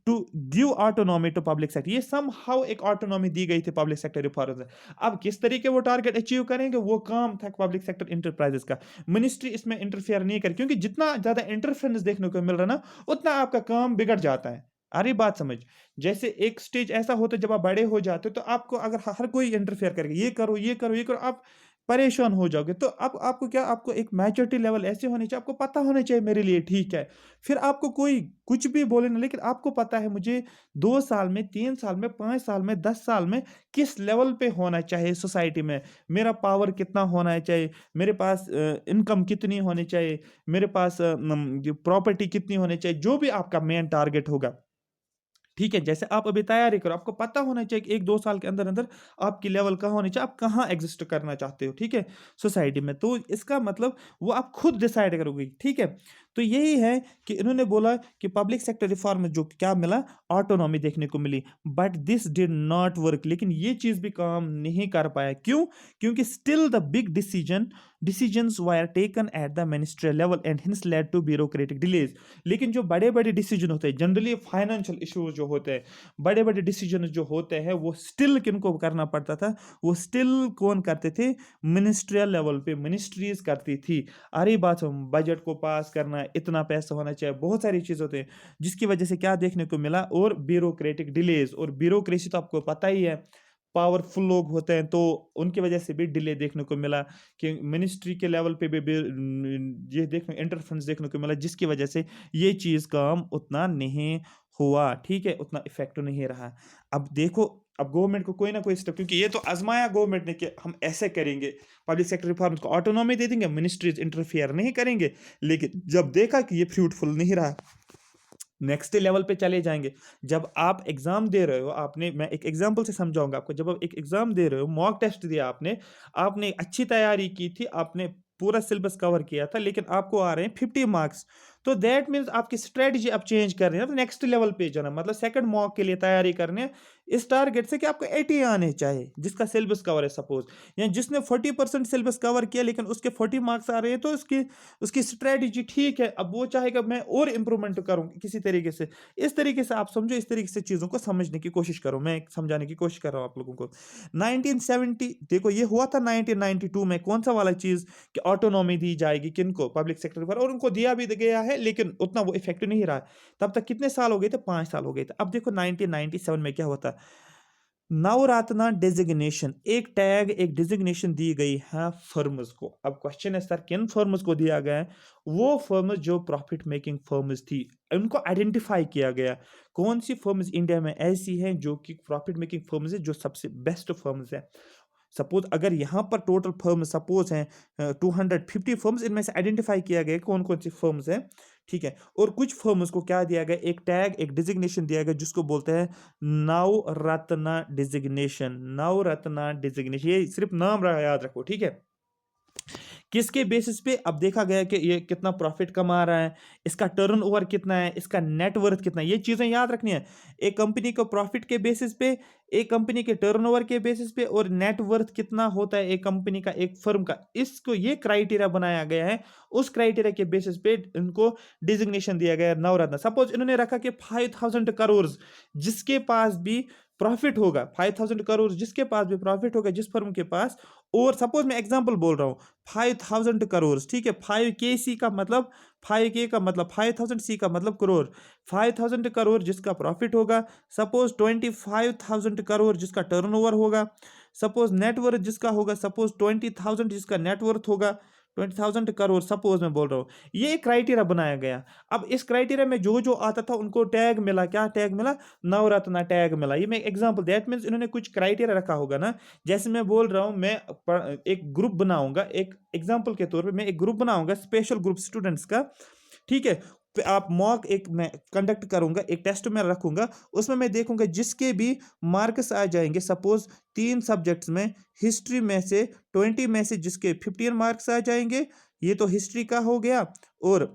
to give autonomy to public sector. ये समहाउ एक autonomy दी गई थी public sector reform में। अब किस तरीके वो टारगेट अचीव करेंगे, वो काम था पब्लिक सेक्टर इंटरप्राइजेस का। मिनिस्ट्री इसमें इंटरफेयर नहीं करे, क्योंकि जितना ज्यादा इंटरफेरेंस देखने को मिल रहा है ना, उतना आपका काम बिगड़ जाता है। अरे बात समझ, जैसे एक स्टेज ऐसा होता है जब आप बड़े हो जाते हो, तो आपको अगर हर कोई इंटरफेयर करेगा, ये करो ये करो ये करो, आप परेशान हो जाओगे। तो अब आपको क्या, आपको एक मैच्योरिटी लेवल ऐसे होनी चाहिए, आपको पता होना चाहिए मेरे लिए ठीक है। फिर आपको कोई कुछ भी बोले ना, लेकिन आपको पता है मुझे 2 साल में, 3 साल में, 5 साल में, 10 साल में किस लेवल पे होना चाहिए सोसाइटी में। मेरा पावर कितना होना चाहिए, मेरे पास इनकम कितनी होनी चाहिए, मेरे पास जो प्रॉपर्टी कितनी होनी चाहिए, जो भी आपका मेन टारगेट होगा। ठीक है, जैसे आप अभी तैयारी करो, आपको पता होना चाहिए कि 1-2 साल के अंदर-अंदर आपकी लेवल कहाँ होनी चाहिए, आप कहाँ एग्ज़िस्ट करना चाहते हो, ठीक है? सोसाइटी में। तो इसका मतलब वो आप खुद डिसाइड करोगे, ठीक है? तो यही है कि इन्होंने बोला कि पब्लिक सेक्टर रिफॉर्म में जो क्या मिला, ऑटोनॉमी देखने को मिली, but this did not work. लेकिन ये चीज़ भी काम नहीं कर पाया, क्यों? क्योंकि still the big decisions were taken at the ministerial level and hence led to bureaucratic delays. लेकिन जो बड़े-बड़े डिसीजन होते हैं, जनरली फाइनेंशियल इश्यूज जो होते हैं, बड़े-बड़े डिसीजन जो होते हैं, वो स्टिल किनको करना पड़ता था, वो स्टिल कौन करते थे, मिनिस्ट्रियल लेवल पे मिनिस्ट्रीज करती थी। अरे बात हम बजट को पास करना, इतना पैसा होना चाहिए, बहुत सारी चीज़ होते हैं, जिसकी वजह से क्या देखने को मिला, और ब्यूरोक्रेटिक डिलेज। और ब्यूरोक्रेसी तो आपको पता ही है, पावरफुल लोग होते हैं, तो उनकी वजह से भी डिले देखने को मिला कि मिनिस्ट्री के लेवल पे भी ये देखने इंटरफेरेंस देखने को मिला, जिसकी वजह से ये चीज़ काम उतना नहीं हुआ, ठीक है? उतना इफ़ेक्टिव नहीं रहा। अब देखो, अब गवर्नमेंट को कोई ना कोई स्टेप, क्योंकि ये तो आज़माया गवर्नमेंट ने कि हम ऐसे करेंगे, पब्लिक सेक्टर रिफॉर्म्स को ऑटोनॉमी दे देंगे, मिनिस्ट्रीज़ इंटरफियर नहीं करेंगे, लेकिन जब देखा कि ये फ्रूटफुल नहीं रहा, नेक्स्ट लेवल पे चले जाएँगे। जब आप एग्ज़ाम दे रहे हो, आपने, मैं एक एग्ज़ाम्पल से समझाऊँगा आपको। जब आप एक एग्ज़ाम दे रहे हो, मॉक टेस्ट दिया आपने, आपने अच्छी तैयारी की थी, आपने पूरा सिलेबस कवर किया था, लेकिन आपको आ रहे हैं 50 मार्क्स। तो दैट मीन्स आपकी स्ट्रैटेजी अब चेंज कर रही है ना, तो नेक्स्ट लेवल पे जाना, मतलब सेकंड मॉक के लिए तैयारी करनी है, इस टारगेट से कि आपको 80 आने चाहिए, जिसका सिलेबस कवर है सपोज़। या जिसने 40% सिलेबस कवर किया, लेकिन उसके 40 मार्क्स आ रहे हैं, तो उसकी उसकी स्ट्रैटेजी ठीक है, अब वो चाहेगा मैं और इम्प्रूवमेंट करूँ किसी तरीके से। इस तरीके से आप समझो, इस तरीके से चीज़ों को समझने की कोशिश करो, मैं समझाने की कोशिश कर रहा हूँ आप लोगों को। 1970, देखो ये हुआ था 1992 में, कौन-सा वाला चीज़ कि ऑटोनॉमी दी जाएगी किनको? पब्लिक सेक्टर पर, और उनको दिया भी गया है, लेकिन उतना वो इफ़ेक्टिव नहीं रहा। तब तक कितने साल हो गए थे? 5 साल हो गए थे। अब देखो 1997 में क्या होता है? नवरत्ना डेजिग्नेशन, एक टैग, एक डेजिग्नेशन दी गई है फर्म्स को। अब क्वेश्चन है सर, किन फर्म्स को दिया गया है? वो फर्म्स जो प्रॉफिट मेकिंग फर्म्स थी, उनको आइडेंटिफाई किया गया। कौन सी फर्म्स इंडिया में ऐसी हैं जो कि प्रॉफिट मेकिंग फर्म्स है, जो सबसे बेस्ट फर्म्स है। सपोज अगर यहाँ पर टोटल फर्म सपोज हैं 250 फर्म्स, इनमें से आइडेंटिफाई किया गया कौन कौन सी फर्म्स हैं, ठीक है? और कुछ फर्म्स को क्या दिया गया, एक टैग, एक डिजिग्नेशन दिया गया, जिसको बोलते हैं नवरत्ना डिजिग्नेशन। नवरत्ना डिजिग्नेशन, ये सिर्फ नाम रहा, याद रखो, ठीक है? किसके बेसिस पे? अब देखा गया कि ये कितना प्रॉफिट कमा रहा है, इसका टर्नओवर कितना है, इसका नेट वर्थ कितना है, ये चीज़ें याद रखनी है। एक कंपनी को प्रॉफिट के बेसिस पे, एक कंपनी के टर्नओवर के बेसिस पे, और नेट वर्थ कितना होता है एक कंपनी का, एक फर्म का, इसको ये क्राइटेरिया बनाया गया है। उस क्राइटेरिया के बेसिस पे इनको डिजिग्नेशन दिया गया है नवरत्न। सपोज इन्होंने रखा कि 5000 करोड़ जिसके पास भी प्रॉफिट होगा, 5000 करोड़ जिसके पास भी प्रॉफिट होगा, जिस फर्म के पास, और सपोज मैं एग्जांपल बोल रहा हूँ, 5000 करोड़, ठीक है? 5 के का मतलब, 5 के का मतलब 5000, सी का मतलब करोड़। 5000 करोड़ जिसका प्रॉफिट होगा, सपोज 25,000 करोड़ जिसका टर्नओवर होगा, सपोज नेटवर्थ जिसका होगा, सपोज 20,000 जिसका नेटवर्थ होगा, 20,000 करोड़ सपोज मैं बोल रहा हूँ। ये क्राइटेरिया बनाया गया। अब इस क्राइटेरिया में जो जो आता था उनको टैग मिला, क्या टैग मिला? नवरत्ना टैग मिला। ये मैं एग्जाम्पल, दैट मीन्स इन्होंने कुछ क्राइटेरिया रखा होगा ना। जैसे मैं बोल रहा हूँ, मैं एक ग्रुप बनाऊंगा, एक एग्जाम्पल के तौर पे मैं एक ग्रुप बनाऊंगा, स्पेशल ग्रुप स्टूडेंट्स का, ठीक है? फिर आप मॉक एक मैं कंडक्ट करूंगा, एक टेस्ट में रखूंगा, उसमें मैं देखूंगा जिसके भी मार्क्स आ जाएंगे, सपोज 3 सब्जेक्ट्स में, हिस्ट्री में से 20 में से जिसके 15 मार्क्स आ जाएंगे, ये तो हिस्ट्री का हो गया, और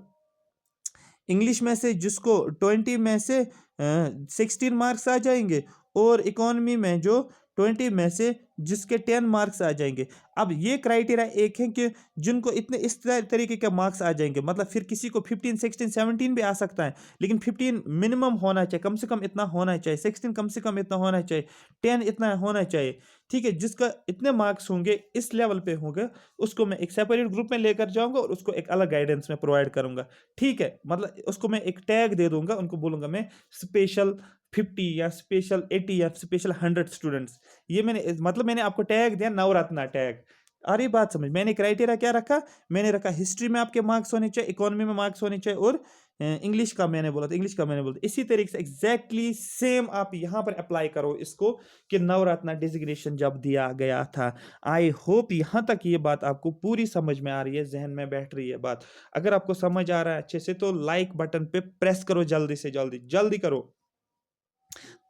इंग्लिश में से जिसको 20 में से 16 मार्क्स आ जाएंगे, और इकोनॉमी में जो 20 में से जिसके 10 मार्क्स आ जाएंगे। अब ये क्राइटेरिया एक है कि जिनको इतने इस तरीके के मार्क्स आ जाएंगे, मतलब फिर किसी को 15, 16, 17 भी आ सकता है, लेकिन 15 मिनिमम होना चाहिए, कम से कम इतना होना चाहिए, 16 कम से कम इतना होना चाहिए, 10 इतना होना चाहिए, ठीक है? जिसका इतने मार्क्स होंगे, इस लेवल पे होंगे, उसको मैं एक सेपरेट ग्रुप में लेकर जाऊंगा, और उसको एक अलग गाइडेंस में प्रोवाइड करूंगा, ठीक है? मतलब उसको मैं एक टैग दे दूंगा, उनको बोलूंगा मैं स्पेशल 50 या स्पेशल 80 या स्पेशल 100 स्टूडेंट्स। ये मैंने, मतलब मैंने आपको टैग दिया नवरत्ना टैग। आ रही बात समझ? मैंने क्राइटेरिया क्या रखा? मैंने रखा हिस्ट्री में आपके मार्क्स होने चाहिए, इकोनॉमी में मार्क्स होने चाहिए और इंग्लिश का मैंने बोला था, इंग्लिश का मैंने बोला था। इसी तरीके से एग्जैक्टली सेम आप यहाँ पर अप्लाई करो इसको कि नवरत्न डिजिग्नेशन जब दिया गया था। आई होप यहाँ तक ये बात आपको पूरी समझ में आ रही है, जहन में बैठ रही है बात। अगर आपको समझ आ रहा है अच्छे से तो लाइक बटन पे प्रेस करो जल्दी से जल्दी, जल्दी करो।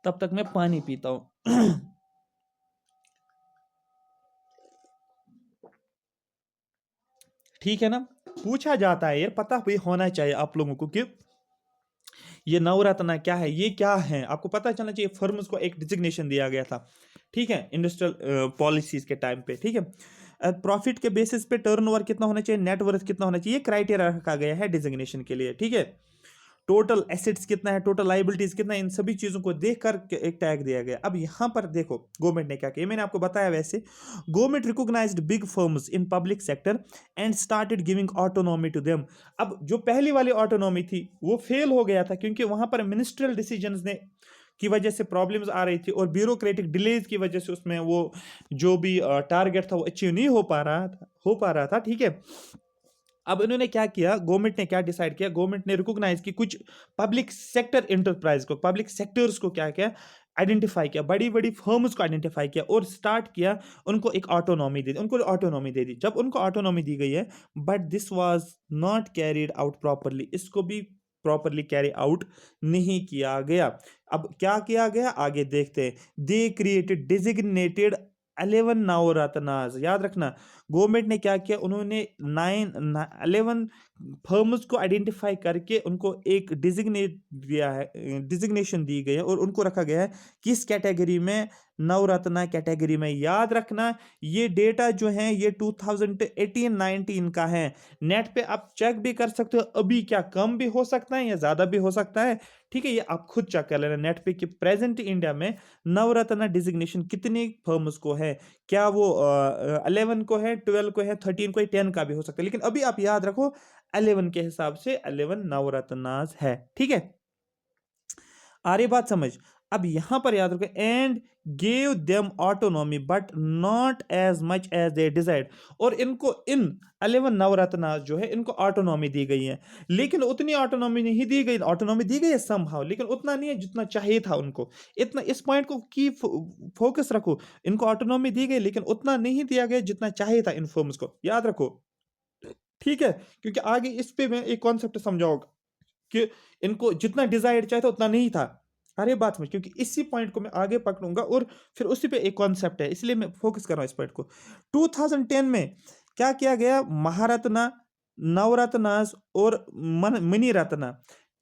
तब तक मैं पानी पीता हूँ। ठीक है ना? पूछा जाता है, ये पता भी होना चाहिए आप लोगों को कि ये नवरत्न क्या है, ये क्या है, आपको पता चलना चाहिए। फर्म्स को एक डिजिग्नेशन दिया गया था, ठीक है, इंडस्ट्रियल पॉलिसीज के टाइम पे, ठीक है। प्रॉफिट के बेसिस पे टर्नओवर कितना होना चाहिए, नेटवर्थ कितना होना चाहिए, ये क्राइटेरिया रखा गया है डिजिग्नेशन के लिए, ठीक है। टोटल एसेट्स कितना है, टोटल लाइबिलिटीज कितना है, इन सभी चीजों को देखकर एक टैग दिया गया। अब यहां पर देखो गवर्नमेंट ने क्या किया, मैंने आपको बताया वैसे। Government recognised big firms in public sector and started giving autonomy to them. अब जो पहली वाली ऑटोनॉमी थी वो फेल हो गया था, क्योंकि वहां पर मिनिस्ट्रियल डिसीजंस ने की वजह से प्रॉब्लम्स आ रही थी और ब्यूरोक्रेटिक डिलेज की वजह से उसमें वो जो भी टारगेट था वो अचीव नहीं हो पा रहा था, ठीक है। अब इन्होंने क्या किया, गवर्नमेंट ने क्या डिसाइड किया, गवर्नमेंट ने रिकॉग्नाइज की कुछ पब्लिक सेक्टर इंटरप्राइज को, पब्लिक सेक्टर्स को क्या किया, आइडेंटिफाई किया, बड़ी बड़ी फर्म्स को आइडेंटिफाई किया और स्टार्ट किया उनको एक ऑटोनॉमी दे दी, उनको ऑटोनॉमी दे दी। जब उनको ऑटोनॉमी दी गई है, but this was not carried out properly, इसको भी प्रॉपरली कैरी आउट नहीं किया गया। अब क्या किया गया आगे देखते हैं। दे क्रिएटेड डिजिग्नेटेड 11 नवरत्नास, याद रखना गवर्नमेंट ने क्या किया, उन्होंने 11 फर्म्स को आइडेंटिफाई करके उनको एक डिजिग्नेशन दी गई है और उनको रखा गया है किस कैटेगरी में, नवरत्ना कैटेगरी में। याद रखना ये डेटा जो है ये 2018-19 का है। नेट पे आप चेक भी कर सकते हो, अभी क्या कम भी हो सकता है या ज्यादा भी हो सकता है, ठीक है। ये आप खुद चेक कर लेना नेट पे कि प्रेजेंट इंडिया में नवरत्ना डिजिग्नेशन कितनी फर्म्स को है, क्या वो 11 को है, 12 को है, 13 को है, 10 का भी हो सकता है, लेकिन अभी आप याद रखो 11 के हिसाब से 11 नवरत्नास है, ठीक है। आ रही बात समझ? अब यहां पर याद रखो, and gave them autonomy but not as much as they desired. और इनको इन 11 नवरत्ना जो है इनको ऑटोनॉमी दी गई है, लेकिन उतनी ऑटोनॉमी नहीं दी गई। ऑटोनॉमी दी गई है समहाउ, लेकिन उतना नहीं है जितना चाहिए था उनको। इतना इस पॉइंट को की फोकस रखो, इनको ऑटोनॉमी दी गई लेकिन उतना नहीं दिया गया जितना चाहिए था इन फर्म्स को, याद रखो, ठीक है। क्योंकि आगे इस पे मैं एक कॉन्सेप्ट समझाऊंगा कि इनको जितना डिजायर्ड चाहिए था उतना नहीं था। अरे बात समझ, क्योंकि इसी पॉइंट को मैं आगे पकड़ूंगा और फिर उसी पे एक कॉन्सेप्ट है, इसलिए मैं फोकस कर रहा हूं इस पॉइंट को। 2010 में क्या किया गया, महारत्ना, नवरत्नास और मनी रत्ना,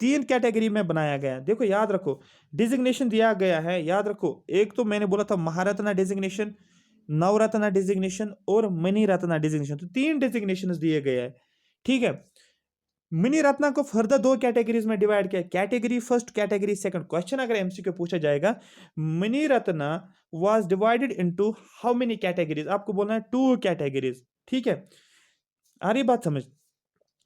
तीन कैटेगरी में बनाया गया। देखो याद रखो, डिजिग्नेशन दिया गया है, याद रखो। एक तो मैंने बोला था महारत्ना डिजिग्नेशन, नवरत्ना डिजिग्नेशन और मनी रत्ना डिजिग्नेशन, तो तीन डिजिग्नेशन दिए गए हैं, ठीक है। मिनी रत्ना को फर्दर दो कैटेगरीज में डिवाइड किया, category first, category second. Question अगर एमसीक्यू पूछा जाएगा, mini Ratna was divided into how many categories, आपको बोलना है टू कैटेगरीज, ठीक है। आ रही बात समझ?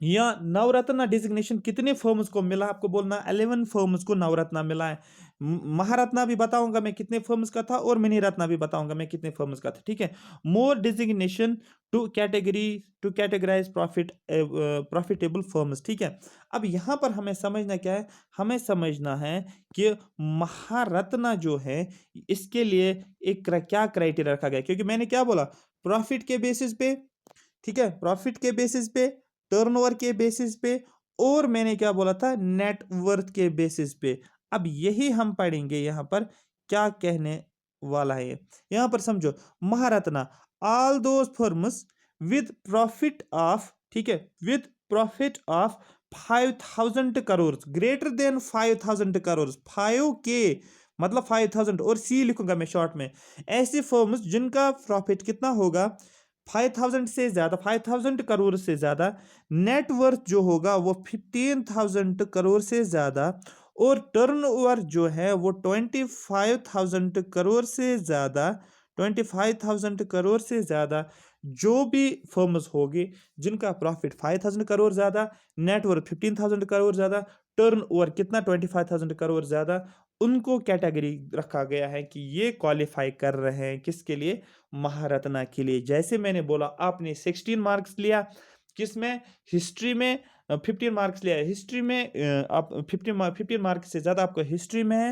या नवरत्ना डिजिग्नेशन कितने फर्म्स को मिला, आपको बोलना 11 फर्म्स को नवरत्ना मिला है। महारत्ना भी बताऊंगा मैं कितने फर्म्स का था और मिनी रत्ना भी बताऊंगा मैं कितने फर्म्स का था, ठीक है। More designation to category to categorize profitable firms, ठीक है। अब यहां पर हमें समझना क्या है, हमें समझना है कि महारत्ना जो है इसके लिए एक क्या क्राइटेरिया रखा गया, क्योंकि मैंने क्या बोला, प्रॉफिट के बेसिस पे, ठीक है, प्रॉफिट के बेसिस पे, टर्नओवर के बेसिस पे, और मैंने क्या बोला था, नेटवर्थ के बेसिस पे। अब यही हम पढ़ेंगे यहां पर क्या कहने वाला है। यहां पर समझो, Maharatna, all those firms with profit of, ठीक है, with profit of 5,000 crore, greater than 5,000 crore, 5K मतलब 5,000, और सी लिखूंगा मैं शॉर्ट में, ऐसी फर्म्स जिनका प्रॉफिट कितना होगा 5,000 से ज्यादा, 5,000 करोड़ से ज्यादा, नेटवर्थ जो होगा वो 15,000 करोड़ से ज्यादा, और टर्नओवर जो है वो 25,000 करोड़ से ज्यादा, 25,000 करोड़ से ज्यादा, जो भी फर्म्स होगी जिनका प्रॉफिट 5,000 करोड़ ज्यादा, नेटवर्थ 15,000 करोड़ ज्यादा, टर्नओवर कितना 25,000 करोड़ ज्यादा, उनको कैटेगरी रखा गया है कि ये क्वालिफाई कर रहे हैं किसके लिए, महारत्ना के लिए। जैसे मैंने बोला आपने 16 मार्क्स लिया, किसमें, हिस्ट्री में 15 मार्क्स लिया है, हिस्ट्री में आप 15 मार्क्स से ज़्यादा आपको हिस्ट्री में है,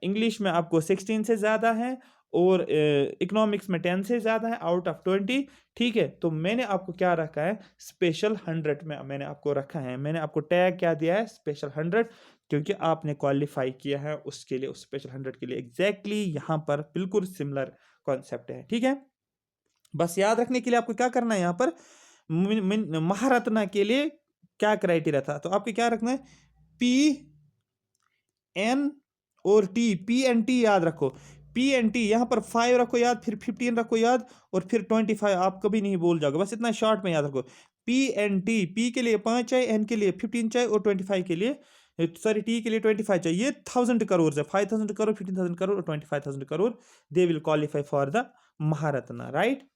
इंग्लिश में आपको 16 से ज़्यादा है, और इकोनॉमिक्स में 10 से ज़्यादा है आउट ऑफ 20। ठीक है, तो मैंने आपको क्या रखा है, स्पेशल 100 में मैंने आपको रखा है, मैंने आपको टैग क्या दिया है, स्पेशल 100, क्योंकि आपने क्वालिफाई किया है उसके लिए, उस स्पेशल 100 के लिए। एग्जैक्टली यहाँ पर बिल्कुल सिमिलर कॉन्सेप्ट है। ठीक है, बस याद रखने के लिए आपको क्या करना है, यहाँ पर महारत्ना के लिए क्या क्राइटेरिया था, तो आपको क्या रखना है, पी एन और टी, पी एन टी याद रखो, पी एन टी यहाँ पर 5 रखो याद, फिर 15 रखो याद, और फिर 25 आप कभी नहीं भूल जाओगे, बस इतना शॉर्ट में याद रखो। पी एन टी, पी के लिए 5 चाहिए, एन के लिए 15 चाहिए, और 25 के लिए, सॉरी टी के लिए 25 चाहिए। ये 1000 करोड़ है, 5000 करोड़, 15000 करोड़ और 25000 crore, they will qualify for the Maharatna, right.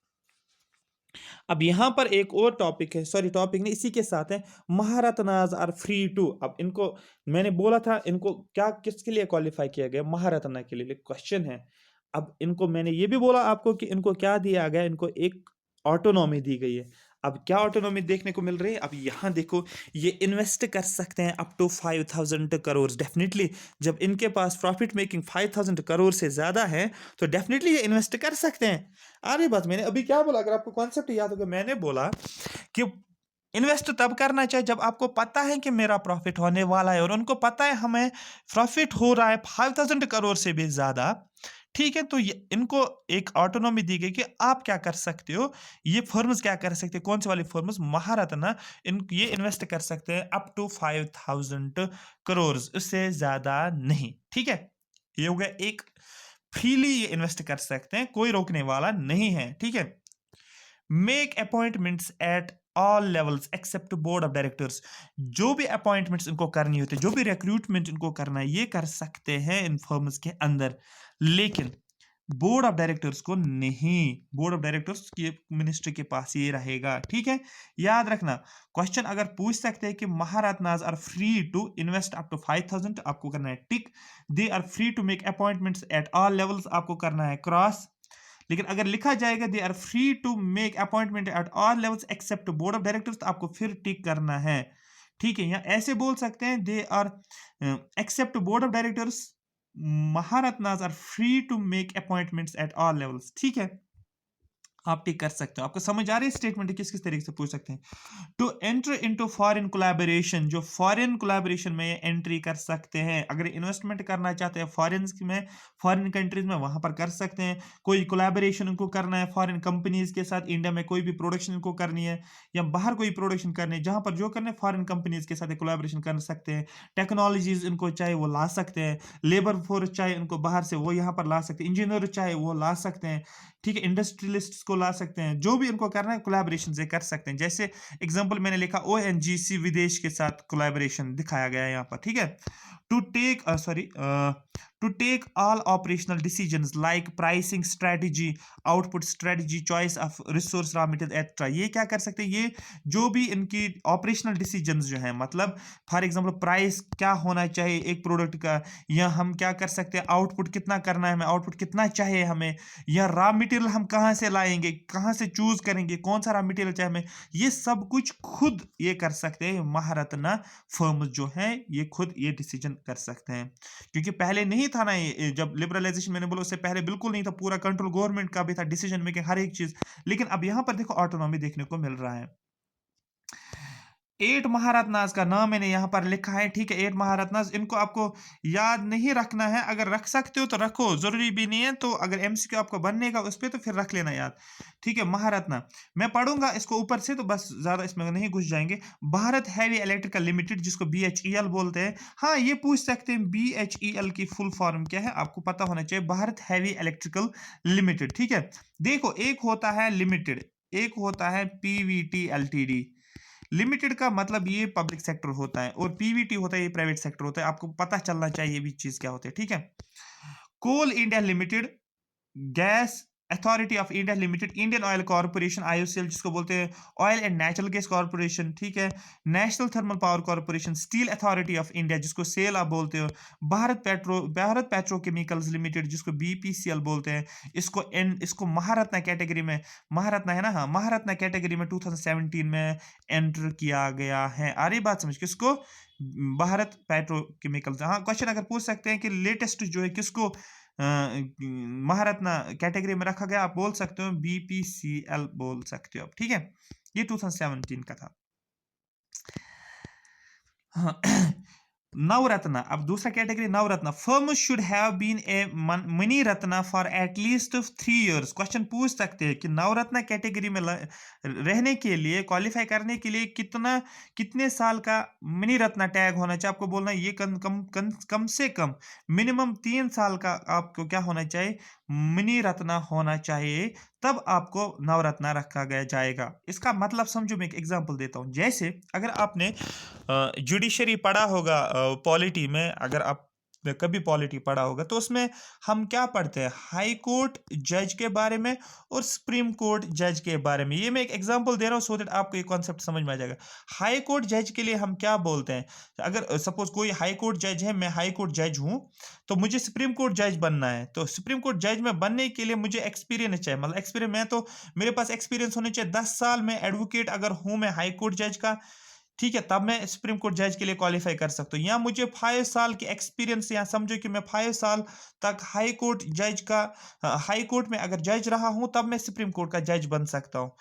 अब यहाँ पर एक और टॉपिक है, सॉरी टॉपिक नहीं, इसी के साथ है, महारत्नाज आर फ्री टू। अब इनको मैंने बोला था, इनको क्या किसके लिए क्वालिफाई किया गया, महारत्ना के लिए, क्वेश्चन है। अब इनको मैंने ये भी बोला आपको कि इनको क्या दिया गया, इनको एक ऑटोनॉमी दी गई है। अब क्या ऑटोनॉमी देखने को मिल रही है, अब यहाँ देखो, ये इन्वेस्ट कर सकते हैं अप टू 5000 करोड़। डेफिनेटली जब इनके पास प्रॉफिट मेकिंग 5000 करोड़ से ज्यादा है, तो डेफिनेटली ये इन्वेस्ट कर सकते हैं। अरे बात मैंने अभी क्या बोला, अगर आपको कॉन्सेप्ट याद होगा, मैंने बोला कि इन्वेस्ट तब करना चाहिए जब आपको पता है कि मेरा प्रॉफिट होने वाला है, और उनको पता है हमें प्रॉफिट हो रहा है 5000 करोड़ से भी ज्यादा। ठीक है, तो इनको एक ऑटोनॉमी दी गई कि आप क्या कर सकते हो, ये फर्म्स क्या कर सकते हैं, कौन से वाली फर्म्स, महारत्ना, ये इन्वेस्ट कर सकते हैं अप टू 5000 करोड़, उससे ज्यादा नहीं। ठीक है, ये हो गया एक, फ्रीली ये इन्वेस्ट कर सकते हैं, कोई रोकने वाला नहीं है। ठीक है, make appointments at all levels except board of directors. जो भी अपॉइंटमेंट्स इनको करनी होती है, जो भी रिक्रूटमेंट इनको करना है, ये कर सकते हैं इन फर्म्स के अंदर, लेकिन बोर्ड ऑफ डायरेक्टर्स को नहीं। बोर्ड ऑफ डायरेक्टर्स की मिनिस्ट्री के पास ये रहेगा। ठीक है, याद रखना, क्वेश्चन अगर पूछ सकते हैं कि Maharatnas are free to invest up to 5000, आपको करना है tick. They are free to make appointments at all levels, आपको करना है क्रॉस। लेकिन अगर लिखा जाएगा they are free to make appointment at all levels except board of directors, तो आपको फिर टिक करना है। ठीक है, या ऐसे बोल सकते हैं, they are except board of directors, Maharatnas are free to make appointments at all levels. ठीक है, आप टिक कर सकते हो। आपको समझ आ रही है स्टेटमेंट किस किस तरीके से पूछ सकते हैं। To enter into foreign collaboration, जो फॉरेन कोलैबोरेशन में एंट्री कर सकते हैं, अगर इन्वेस्टमेंट करना चाहते हैं फॉरेन में, फॉरेन कंट्रीज में, वहां पर कर सकते हैं। कोई कोलैबोरेशन उनको करना है फॉरेन कंपनीज के साथ, इंडिया में कोई भी प्रोडक्शन उनको करनी है, या बाहर कोई प्रोडक्शन करनी है, जहां पर जो करने फॉरेन कंपनीज के साथ कोलैबोरेशन कर सकते हैं। टेक्नोलॉजीज इनको चाहे वो ला सकते हैं, लेबर फोर्स चाहे उनको बाहर से वो यहाँ पर ला सकते हैं, इंजीनियर चाहे वो ला सकते हैं। ठीक है, इंडस्ट्रियलिस्ट को ला सकते हैं, जो भी इनको करना है कोलैबोरेशन से कर सकते हैं। जैसे एग्जांपल मैंने लिखा ओएनजीसी विदेश के साथ कोलैबोरेशन दिखाया गया है यहाँ पर। ठीक है, to take all operational decisions like pricing strategy, output strategy, choice of resource, raw material extra, ये क्या कर सकते हैं, ये जो भी इनकी ऑपरेशनल डिसीजंस जो है, मतलब फॉर एग्जांपल प्राइस क्या होना चाहिए एक प्रोडक्ट का, या हम क्या कर सकते हैं, आउटपुट कितना करना है हमें, आउटपुट कितना चाहिए हमें, या रॉ मटेरियल हम कहाँ से लाएंगे, कहाँ से चूज करेंगे, कौन सा रॉ मटेरियल चाहिए हमें, ये सब कुछ खुद ये कर सकते हैं। महारत्ना फर्म जो है ये खुद ये डिसीजन कर सकते हैं, क्योंकि पहले नहीं था ना, ये जब लिबरलाइजेशन मैंने बोला उससे पहले बिल्कुल नहीं था, पूरा कंट्रोल गवर्नमेंट का भी था, डिसीजन मेकिंग हर एक चीज। लेकिन अब यहां पर देखो ऑटोनॉमी देखने को मिल रहा है। 8 महारत्नास का नाम मैंने यहाँ पर लिखा है। ठीक है, 8 महारत्नास, इनको आपको याद नहीं रखना है, अगर रख सकते हो तो रखो, जरूरी भी नहीं है। तो अगर एमसीक्यू आपको बनने का उस पर, तो फिर रख लेना याद। ठीक है, महारत्ना मैं पढ़ूंगा इसको ऊपर से, तो बस ज्यादा इसमें नहीं घुस जाएंगे। भारत हैवी इलेक्ट्रिकल लिमिटेड, जिसको BHEL बोलते हैं। हाँ, ये पूछ सकते हैं BHEL की फुल फॉर्म क्या है, आपको पता होना चाहिए, भारत हैवी इलेक्ट्रिकल लिमिटेड। ठीक है, देखो एक होता है लिमिटेड, एक होता है PVT LTD। लिमिटेड का मतलब ये पब्लिक सेक्टर होता है, और पीवीटी होता है ये प्राइवेट सेक्टर होता है, आपको पता चलना चाहिए ये भी चीज क्या होती है। ठीक है, Coal India Limited, Gas Authority of India Limited, Indian Oil Corporation IOCL जिसको बोलते हैं, Oil and Natural Gas Corporation, ठीक है, National Thermal Power Corporation, Steel Authority of India जिसको सेल आप बोलते हो, भारत पेट्रोकेमिकल्स लिमिटेड जिसको BPCL बोलते हैं, इसको महारत्ना कैटेगरी में, महारत्ना है ना, हाँ, महारत्ना कैटेगरी में 2017 में एंटर किया गया है। आ रही बात समझ, किसको? भारत पेट्रोकेमिकल्स। हाँ, क्वेश्चन अगर पूछ सकते हैं कि लेटेस्ट जो है किसको महारत्ना कैटेगरी में रखा गया, आप बोल सकते हो BPCL बोल सकते हो, ठीक है, ये 2017 का था। हाँ, नवरत्ना, अब दूसरा category Navratna, firm should have been a Miniratna for at least 3 years. Question पूछ सकते हैं कि नवरत्ना कैटेगरी में रहने के लिए, क्वालिफाई करने के लिए कितने साल का मनी रत्ना टैग होना चाहिए? आपको बोलना है ये कम से कम मिनिमम 3 साल का आपको क्या होना चाहिए? मनी रत्ना होना चाहिए, तब आपको नवरत्ना रखा गया जाएगा। इसका मतलब समझो, मैं एक एग्जांपल देता हूं। जैसे अगर आपने जुडिशरी पढ़ा होगा, पॉलिटी में, अगर आप कभी पॉलिटी पढ़ा होगा तो उसमें हम क्या पढ़ते हैं? हाई कोर्ट जज के बारे में और सुप्रीम कोर्ट जज के बारे में। ये मैं एक एग्जांपल दे रहा हूँ सो दैट आपको ये कॉन्सेप्ट समझ में आ जाएगा। हाई कोर्ट जज के लिए हम क्या बोलते हैं? अगर सपोज कोई हाई कोर्ट जज है, मैं हाई कोर्ट जज हूँ, तो मुझे सुप्रीम कोर्ट जज बनना है, तो सुप्रीम कोर्ट जज में बनने के लिए मुझे एक्सपीरियंस चाहिए, मतलब एक्सपीरियंस, मैं तो मेरे पास एक्सपीरियंस होने चाहिए 10 साल में एडवोकेट अगर हूँ मैं हाई कोर्ट जज का, ठीक है, तब मैं सुप्रीम कोर्ट जज के लिए क्वालिफाई कर सकता हूँ। या मुझे 5 साल की एक्सपीरियंस, या समझो कि मैं 5 साल तक हाई कोर्ट जज का, हाई कोर्ट में अगर जज रहा हूँ, तब मैं सुप्रीम कोर्ट का जज बन सकता हूँ,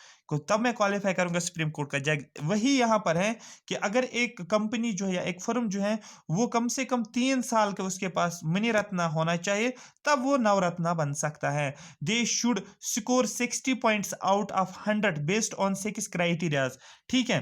तब मैं क्वालिफाई करूंगा सुप्रीम कोर्ट का जज। वही यहाँ पर है कि अगर एक कंपनी जो है या एक फर्म जो है वो कम से कम 3 साल के उसके पास मनी रत्ना होना चाहिए, तब वो नवरत्ना बन सकता है। They should score 60 points out of 100 based on 6 criterias, ठीक है,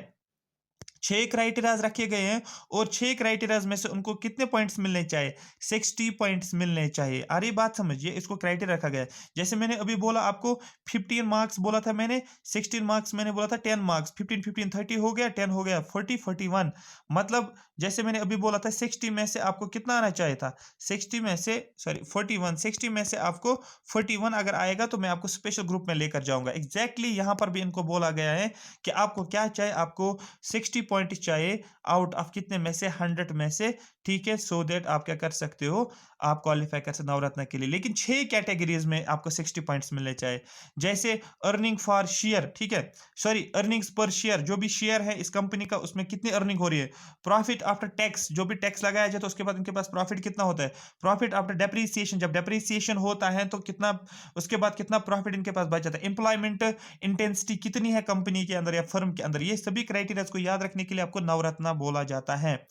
6 क्राइटेरियाज रखे गए हैं, और 6 क्राइटेरियाज में से उनको कितने पॉइंट्स मिलने चाहिए? 60 पॉइंट्स मिलने चाहिए। अरे बात समझिए, इसको क्राइटेरिया रखा गया है। जैसे मैंने अभी बोला आपको 15 मार्क्स बोला था मैंने, 16 मार्क्स मैंने बोला था, 10 मार्क्स, 15 15 30 हो गया, 10 हो गया, 40 41, मतलब जैसे मैंने अभी बोला था 60 में से आपको कितना आना चाहिए था? 60 में से, सॉरी 41, 60 में से आपको 41 अगर आएगा तो मैं आपको स्पेशल ग्रुप में लेकर जाऊंगा। एग्जैक्टली यहां पर भी इनको बोला गया है कि आपको क्या चाहिए? आपको 60 पॉइंट चाहिए आउट ऑफ कितने में से? 100 में से, ठीक है, सो दैट आप क्या कर सकते हो? आप क्वालिफाई कर सकते नवरत्न के लिए। लेकिन 6 कैटेगरीज में आपको 60 पॉइंट्स मिलने चाहिए। जैसे अर्निंग फॉर शेयर, ठीक है, सॉरी अर्निंग्स पर शेयर, जो भी शेयर है इस कंपनी का उसमें कितनी अर्निंग हो रही है। प्रॉफिट आफ्टर टैक्स, जो भी टैक्स लगाया जाए तो उसके बाद इनके पास प्रॉफिट कितना होता है। प्रॉफिट आफ्टर डेप्रिसिएशन, जब डेप्रिसिएशन होता है तो कितना, उसके बाद कितना प्रॉफिट इनके पास बच जाता है। एम्प्लॉयमेंट इंटेंसिटी कितनी है कंपनी के अंदर या फर्म के अंदर, ये सभी क्राइटेरिया को याद रखने के लिए आपको नवरत्ना बोला जाता है।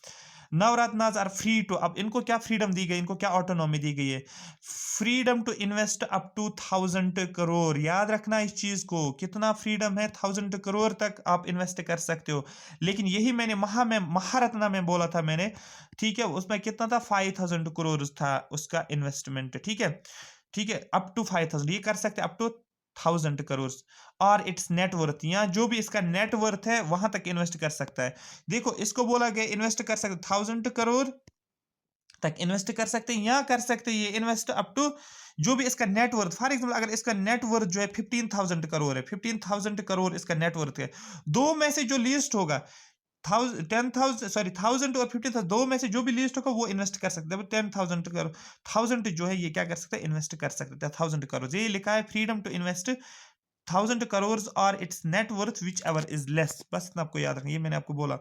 नवरत्नाज आर फ्री टू, अब इनको क्या फ्रीडम दी गई, इनको क्या ऑटोनॉमी दी गई है? Freedom to invest up to 1000 crore. याद रखना इस चीज को, कितना फ्रीडम है? 1000 करोड़ तक आप इन्वेस्ट कर सकते हो। लेकिन यही मैंने महारत्ना में बोला था मैंने, ठीक है, उसमें कितना था? 5000 करोड़ था उसका इन्वेस्टमेंट, ठीक है, ठीक है, अप टू 5000 ये कर सकते अप टू 1000 करोड़, और इट्स नेटवर्थ, या जो भी इसका नेटवर्थ है वहां तक इन्वेस्ट कर सकता है। देखो इसको बोला गया इन्वेस्ट कर सकते 1000 करोड़ तक इन्वेस्ट कर सकते हैं, या कर सकते हैं ये इन्वेस्ट अप टू जो भी इसका नेटवर्थ। फॉर एग्जाम्पल अगर इसका नेटवर्थ जो है 15,000 करोड़ है, 15,000 करोड़ इसका नेटवर्थ है, दो में से जो लीस्ट होगा 10,000, सॉरी 1000 और 15,000, दो में से जो भी लीस्ट होगा वो इन्वेस्ट कर सकते हैं। 10,000 करोड़, 1000 जो है ये क्या कर सकते हैं? इन्वेस्ट कर सकते हैं 1000 करोड़। ये लिखा है फ्रीडम टू इन्वेस्ट 1000 करोड़ और it's net worth which ever is less. बस इतना आपको याद रखना, ये मैंने आपको बोला,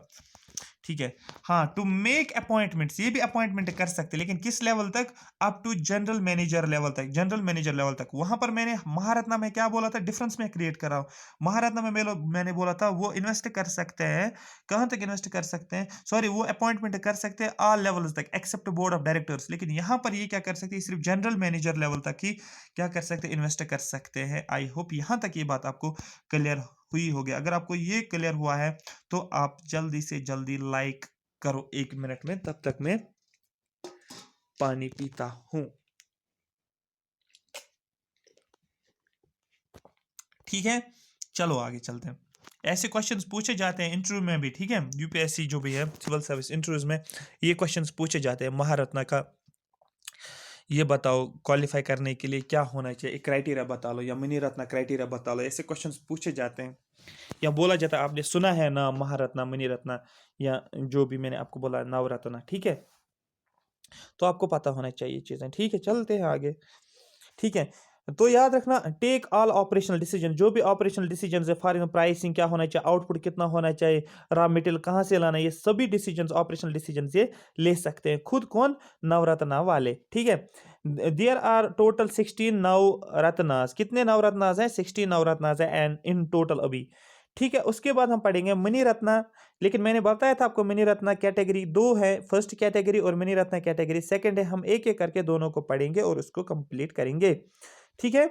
ठीक है। हाँ, टू मेक अपॉइंटमेंट्स, ये भी अपॉइंटमेंट कर सकते हैं, लेकिन किस लेवल तक? Up to general manager level तक, जनरल मैनेजर लेवल तक। वहां पर मैंने महारत्ना में क्या बोला था? डिफरेंस में क्रिएट कर रहा हूं। महारत्ना में मैंने बोला था वो इन्वेस्ट कर सकते हैं, कहां तक इन्वेस्ट कर सकते हैं, सॉरी वो अपॉइंटमेंट कर सकते हैं ऑल लेवल्स तक एक्सेप्ट बोर्ड ऑफ डायरेक्टर्स। लेकिन यहां पर ये क्या कर सकते हैं? सिर्फ जनरल मैनेजर लेवल तक ही क्या कर सकते हैं? इन्वेस्ट कर सकते हैं। आई होप यहां तक ये बात आपको क्लियर हुई होगी। अगर आपको ये क्लियर हुआ है तो आप जल्दी से जल्दी लाइक करो 1 मिनट में, तब तक मैं पानी पीता हूं। ठीक है, चलो आगे चलते हैं। ऐसे क्वेश्चंस पूछे जाते हैं इंटरव्यू में भी, ठीक है, यूपीएससी जो भी है सिविल सर्विस इंटरव्यूज में ये क्वेश्चंस पूछे जाते हैं महारत्ना का ये बताओ क्वालिफाई करने के लिए क्या होना चाहिए, एक क्राइटेरिया बता लो, या मनी रत्न क्राइटेरिया बता लो, ऐसे क्वेश्चंस पूछे जाते हैं या बोला जाता है। आपने सुना है ना महारत्ना, मनी रत्ना, या जो भी मैंने आपको बोला नवरत्ना, ठीक है, तो आपको पता होना चाहिए चीजें। ठीक है, चलते हैं आगे। ठीक है, तो याद रखना, टेक ऑल ऑपरेशनल डिसीजन, जो भी ऑपरेशनल डिसीजन है, फॉर एग्जाम्पल प्राइसिंग क्या होना चाहिए, आउटपुट कितना होना चाहिए, रॉ मटेरियल कहाँ से लाना है, ये सभी डिसीजन ऑपरेशनल डिसीजन ये ले सकते हैं खुद। कौन? नवरत्ना वाले। ठीक है, देयर आर टोटल 16 नवरत्नास। कितने नवरत्नास हैं? 16 नवरत्नास है एंड इन टोटल अभी। ठीक है, उसके बाद हम पढ़ेंगे मनी रत्ना। लेकिन मैंने बताया था आपको मनी रत्ना कैटेगरी दो है, फर्स्ट कैटेगरी और मनी रत्ना कैटेगरी सेकंड है। हम एक एक करके दोनों को पढ़ेंगे और उसको कंप्लीट करेंगे। ठीक है,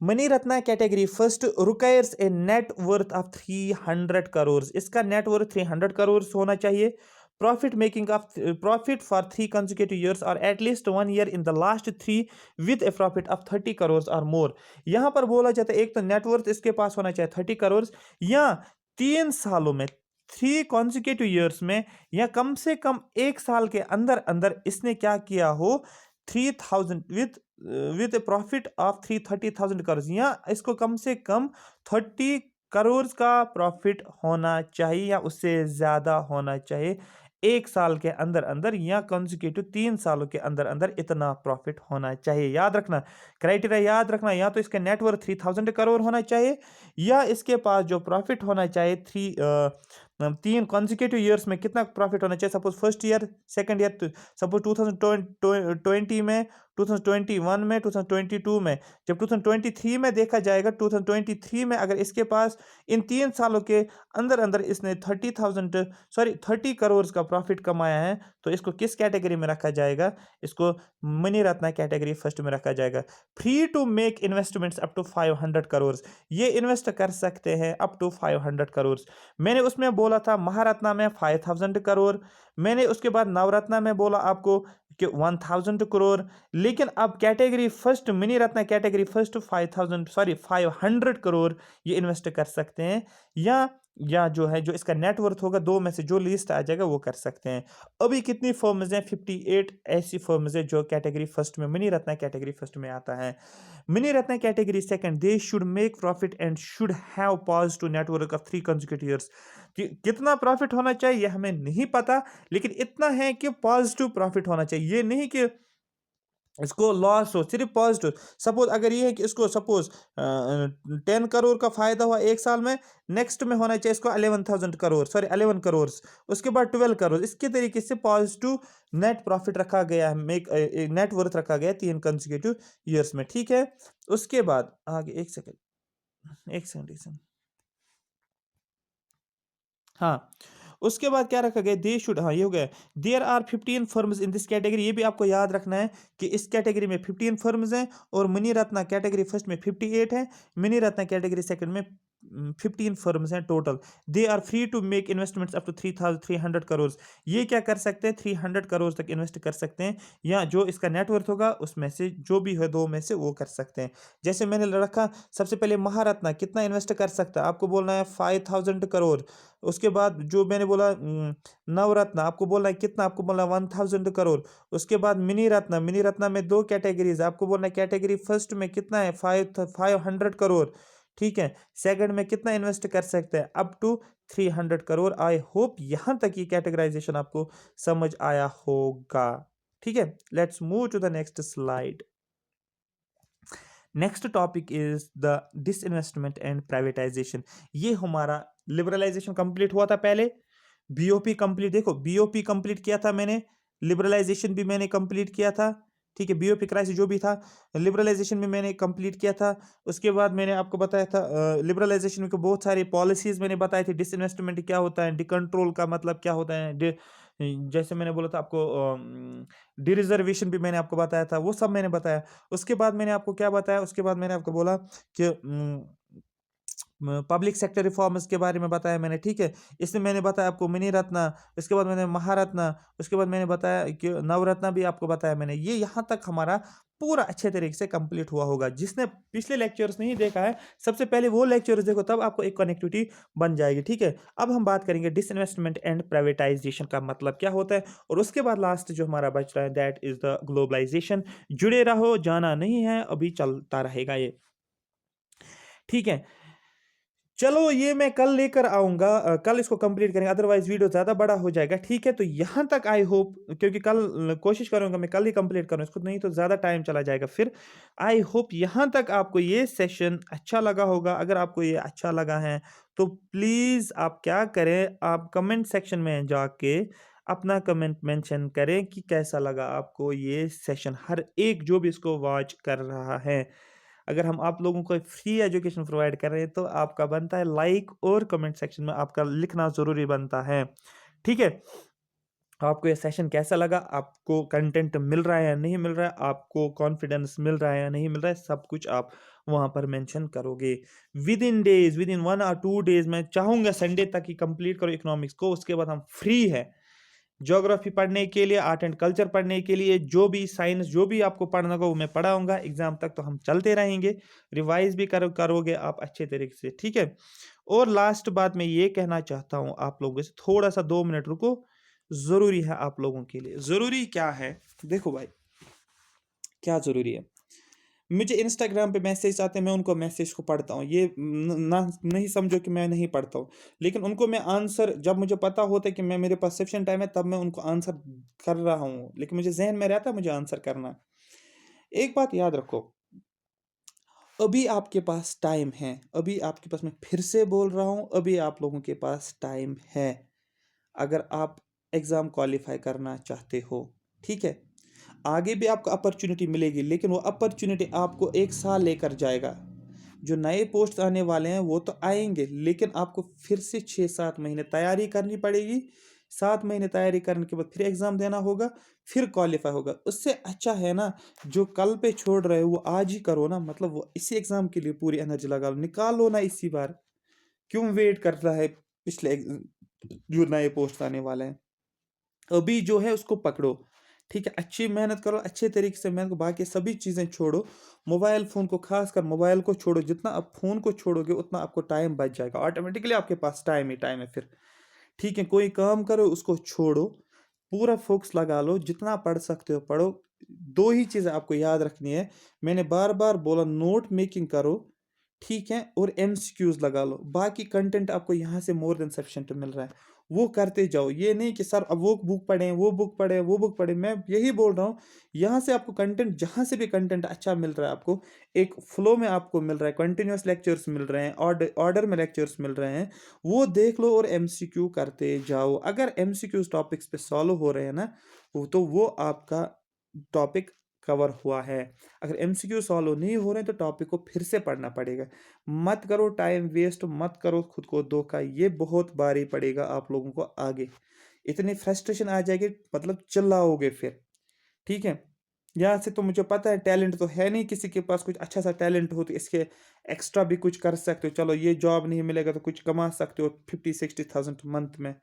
Miniratna category first requires a net worth of 300 crore. इसका नेट वर्थ 300 करोड़ होना चाहिए। Profit making of profit for 3 consecutive years और at least 1 year in the last 3 with a profit of 30 crore और मोर। यहां पर बोला जाता है एक तो नेटवर्थ इसके पास होना चाहिए 30 करोड़, या 3 सालों में 3 consecutive ईयर्स में, या कम से कम 1 साल के अंदर अंदर इसने क्या किया हो, 3000 with a profit of 30,000 crore, या इसको कम से कम 30 करोड़ का प्रॉफिट होना चाहिए या उससे ज्यादा होना चाहिए 1 साल के अंदर अंदर, या कंसेक्यूटिव 3 सालों के अंदर अंदर इतना प्रॉफिट होना चाहिए। याद रखना क्राइटेरिया, याद रखना, या तो इसका नेटवर्थ 3000 करोड़ होना चाहिए, या इसके पास जो प्रॉफिट होना चाहिए 3 consecutive ईयर्स में कितना प्रॉफिट होना चाहिए। Suppose first year, second year, suppose 2020 में, 2021 में, 2022 में, जब 2023 में देखा जाएगा, 2023 में अगर इसके पास इन 3 सालों के अंदर अंदर इसने 30 करोड़ का प्रॉफिट कमाया है, तो इसको किस कैटेगरी में रखा जाएगा? इसको मनी रत्ना कैटेगरी फर्स्ट में रखा जाएगा। Free to make investments up to 500 crore, ये इन्वेस्ट कर सकते हैं अप टू 500 करोड़। मैंने उसमें बोला था महारत्ना में 5000 करोड़, मैंने उसके बाद नवरत्ना में बोला आपको कि 1000 करोड़। लेकिन अब category first, mini Ratna category first 500 crore ये इन्वेस्ट कर सकते हैं, या जो है जो इसका नेटवर्थ होगा, दो में से जो लिस्ट आ जाएगा वो कर सकते हैं। अभी कितनी फर्म्स हैं? 58 ऐसी फर्म्स है जो कैटेगरी फर्स्ट में, मिनी रत्ना कैटेगरी फर्स्ट में आता है। Mini Ratna category second, they should make profit and should have positive network of 3 consecutive years. कितना प्रॉफिट होना चाहिए हमें नहीं पता, लेकिन इतना है कि पॉजिटिव प्रॉफिट होना चाहिए। ये नहीं कि इसको लॉस हो, सिर्फ पॉजिटिव। सपोज अगर ये है कि इसको सपोज 10 करोड़ का फायदा हुआ 1 साल में, नेक्स्ट में होना चाहिए इसको 11 करोड़, उसके बाद 12 करोड़। इसके तरीके से पॉजिटिव नेट प्रॉफिट रखा गया है, नेट वर्थ रखा गया है 3 consecutive ईयर्स में। ठीक है, उसके बाद आगे एक सेकंड, एक सेकंड। हाँ, उसके बाद क्या रखा गया? दे शुड, हाँ ये हो गया। There are 15 firms in this category, ये भी आपको याद रखना है कि इस कैटेगरी में 15 फर्म्स हैं, और मनी रत्ना कैटेगरी फर्स्ट में 58 है, मनी रत्ना कैटेगरी सेकंड में 15 फर्म्स हैं टोटल। They are free to make investments up to 300 crore. ये क्या कर सकते हैं? 300 करोड़ तक इन्वेस्ट कर सकते हैं, या जो इसका नेटवर्थ होगा उसमें से जो भी है दो में से वो कर सकते हैं। जैसे मैंने रखा सबसे पहले महारत्ना कितना इन्वेस्ट कर सकता है, आपको बोलना है 5000 करोड़। उसके बाद जो मैंने बोला नवरत्न, आपको बोलना है कितना? आपको बोलना है 1000 करोड़। उसके बाद मिनी रत्न, मिनी रत्न में 2 कैटेगरीज, आपको बोलना है कैटेगरी फर्स्ट में कितना है? 500 करोड़। ठीक है, सेकंड में कितना इन्वेस्ट कर सकते हैं? Up to 300 crore. I hope यहां तक की कैटेगराइजेशन आपको समझ आया होगा। ठीक है, let's move to the next slide. Next topic is the disinvestment and privatisation. ये हमारा लिबरलाइजेशन कंप्लीट हुआ था पहले, बीओपी कंप्लीट, देखो बीओपी कंप्लीट किया था मैंने, लिबरलाइजेशन भी मैंने कंप्लीट किया था। ठीक है, बीओपी क्राइसिस जो भी था, लिबरलाइजेशन भी मैंने कंप्लीट किया था। उसके बाद मैंने आपको बताया था लिबरलाइजेशन में बहुत सारी पॉलिसीज मैंने बताई थी। डिसइन्वेस्टमेंट क्या होता है, डिकंट्रोल का मतलब क्या होता है, जैसे मैंने बोला था आपको डिरिजर्वेशन भी मैंने आपको बताया था, वो सब मैंने बताया। उसके बाद मैंने आपको क्या बताया? उसके बाद मैंने आपको बोला कि पब्लिक सेक्टर रिफॉर्म्स के बारे में बताया मैंने। ठीक है, इसमें मैंने बताया आपको मिनी रत्ना, उसके बाद मैंने महारत्ना, उसके बाद मैंने बताया कि नवरत्ना भी आपको बताया मैंने। ये यहाँ तक हमारा पूरा अच्छे तरीके से कंप्लीट हुआ होगा। जिसने पिछले लेक्चर्स नहीं देखा है, सबसे पहले वो लेक्चर्स देखो, तब आपको एक कनेक्टिविटी बन जाएगी, ठीक है। अब हम बात करेंगे डिसइन्वेस्टमेंट एंड प्राइवेटाइजेशन का मतलब क्या होता है, और उसके बाद लास्ट जो हमारा बच रहा है दैट इज द ग्लोबलाइजेशन। जुड़े रहो, जाना नहीं है, अभी चलता रहेगा ये, ठीक है। चलो ये मैं कल लेकर आऊंगा, कल इसको कंप्लीट करेंगे, अदरवाइज वीडियो ज़्यादा बड़ा हो जाएगा, ठीक है। तो यहाँ तक आई होप, क्योंकि कल कोशिश करूंगा मैं कल ही कंप्लीट करूँ इसको, नहीं तो ज़्यादा टाइम चला जाएगा फिर। आई होप यहाँ तक आपको ये सेशन अच्छा लगा होगा। अगर आपको ये अच्छा लगा है तो प्लीज़ आप क्या करें, आप कमेंट सेक्शन में जाके अपना कमेंट मेंशन करें कि कैसा लगा आपको ये सेशन। हर एक जो भी इसको वॉच कर रहा है, अगर हम आप लोगों को फ्री एजुकेशन प्रोवाइड कर रहे हैं तो आपका बनता है लाइक, और कमेंट सेक्शन में आपका लिखना ज़रूरी बनता है, ठीक है। आपको ये सेशन कैसा लगा, आपको कंटेंट मिल रहा है या नहीं मिल रहा है, आपको कॉन्फिडेंस मिल रहा है या नहीं मिल रहा है, सब कुछ आप वहाँ पर मेंशन करोगे। With in days, with in 1 or 2 days मैं चाहूँगा संडे तक ही कंप्लीट करो इकोनॉमिक्स को, उसके बाद हम फ्री है ज्योग्राफी पढ़ने के लिए, आर्ट एंड कल्चर पढ़ने के लिए, जो भी साइंस जो भी आपको पढ़ना होगा वो मैं पढ़ाऊंगा। एग्जाम तक तो हम चलते रहेंगे, रिवाइज भी करोगे आप अच्छे तरीके से, ठीक है। और लास्ट बात मैं ये कहना चाहता हूँ आप लोगों से, थोड़ा सा 2 मिनट रुको, जरूरी है आप लोगों के लिए। जरूरी क्या है, देखो भाई, क्या जरूरी है, मुझे इंस्टाग्राम पे मैसेज आते हैं, मैं उनको मैसेज को पढ़ता हूँ, ये ना नहीं समझो कि मैं नहीं पढ़ता हूँ, लेकिन उनको मैं आंसर, जब मुझे पता होता है कि मैं मेरे पास सफिशिएंट टाइम है, तब मैं उनको आंसर कर रहा हूँ, लेकिन मुझे जहन में रहता है मुझे आंसर करना। एक बात याद रखो, अभी आपके पास टाइम है, अभी आपके पास, मैं फिर से बोल रहा हूँ, अभी आप लोगों के पास टाइम है, अगर आप एग्ज़ाम क्वालिफाई करना चाहते हो, ठीक है। आगे भी आपको अपॉर्चुनिटी मिलेगी, लेकिन वो अपॉर्चुनिटी आपको 1 साल लेकर जाएगा। जो नए पोस्ट आने वाले हैं वो तो आएंगे, लेकिन आपको फिर से 6-7 महीने तैयारी करनी पड़ेगी। 7 महीने तैयारी करने के बाद फिर एग्ज़ाम देना होगा, फिर क्वालिफाई होगा। उससे अच्छा है ना, जो कल पे छोड़ रहे हो वो आज ही करो ना, मतलब वो इसी एग्ज़ाम के लिए पूरी एनर्जी लगा लो, निकालो ना इसी बार। क्यों वेट कर रहा है पिछले जो नए पोस्ट आने वाले हैं, अभी जो है उसको पकड़ो, ठीक है। अच्छी मेहनत करो, अच्छे तरीके से मेहनत करो, बाकी सभी चीज़ें छोड़ो। मोबाइल फ़ोन को, खासकर मोबाइल को छोड़ो, जितना आप फ़ोन को छोड़ोगे उतना आपको टाइम बच जाएगा, ऑटोमेटिकली आपके पास टाइम ही टाइम है फिर, ठीक है। कोई काम करो उसको छोड़ो, पूरा फोकस लगा लो, जितना पढ़ सकते हो पढ़ो। दो ही चीज़ें आपको याद रखनी है, मैंने बार बार बोला, नोट मेकिंग करो, ठीक है, और एमसीक्यूज लगा लो। बाकी कंटेंट आपको यहाँ से मोर देन सफिशिएंट मिल रहा है, वो करते जाओ। ये नहीं कि सर अब वो बुक पढ़ें, वो बुक पढ़ें, वो बुक पढ़ें, मैं यही बोल रहा हूँ, यहाँ से आपको कंटेंट, जहाँ से भी कंटेंट अच्छा मिल रहा है आपको, एक फ्लो में आपको मिल रहा है, कंटिन्यूस लेक्चर्स मिल रहे हैं, ऑर्डर में लेक्चर्स मिल रहे हैं, वो देख लो और एमसीक्यू करते जाओ। अगर एमसीक्यू टॉपिक्स पे सॉल्व हो रहे हैं ना, तो वो आपका टॉपिक कवर हुआ है। अगर एमसीक्यू सॉल्व नहीं हो रहे हैं तो टॉपिक को फिर से पढ़ना पड़ेगा। मत करो टाइम वेस्ट, मत करो खुद को धोखा, ये बहुत भारी पड़ेगा आप लोगों को आगे। इतनी फ्रस्ट्रेशन आ जाएगी, मतलब चिल्लाओगे फिर, ठीक है। यहाँ से तो मुझे पता है टैलेंट तो है नहीं किसी के पास, कुछ अच्छा सा टैलेंट हो तो इसके एक्स्ट्रा भी कुछ कर सकते हो। चलो ये जॉब नहीं मिलेगा तो कुछ कमा सकते हो 50-60 थाउजेंड मंथ में।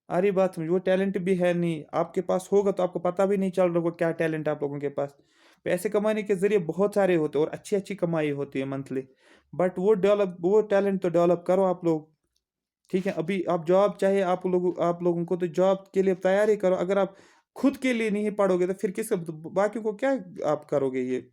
अरे बात समझ, वो टैलेंट भी है नहीं आपके पास, होगा तो आपको पता भी नहीं चल रहा होगा क्या टैलेंट है आप लोगों के पास। पैसे कमाने के जरिए बहुत सारे होते हैं और अच्छी अच्छी कमाई होती है मंथली, बट वो टैलेंट तो डेवलप करो आप लोग, ठीक है। अभी आप जॉब चाहिए आप लोगों को, तो जॉब के लिए तैयारी करो। अगर आप खुद के लिए नहीं पढ़ोगे तो फिर किस बाकी को क्या आप करोगे, ये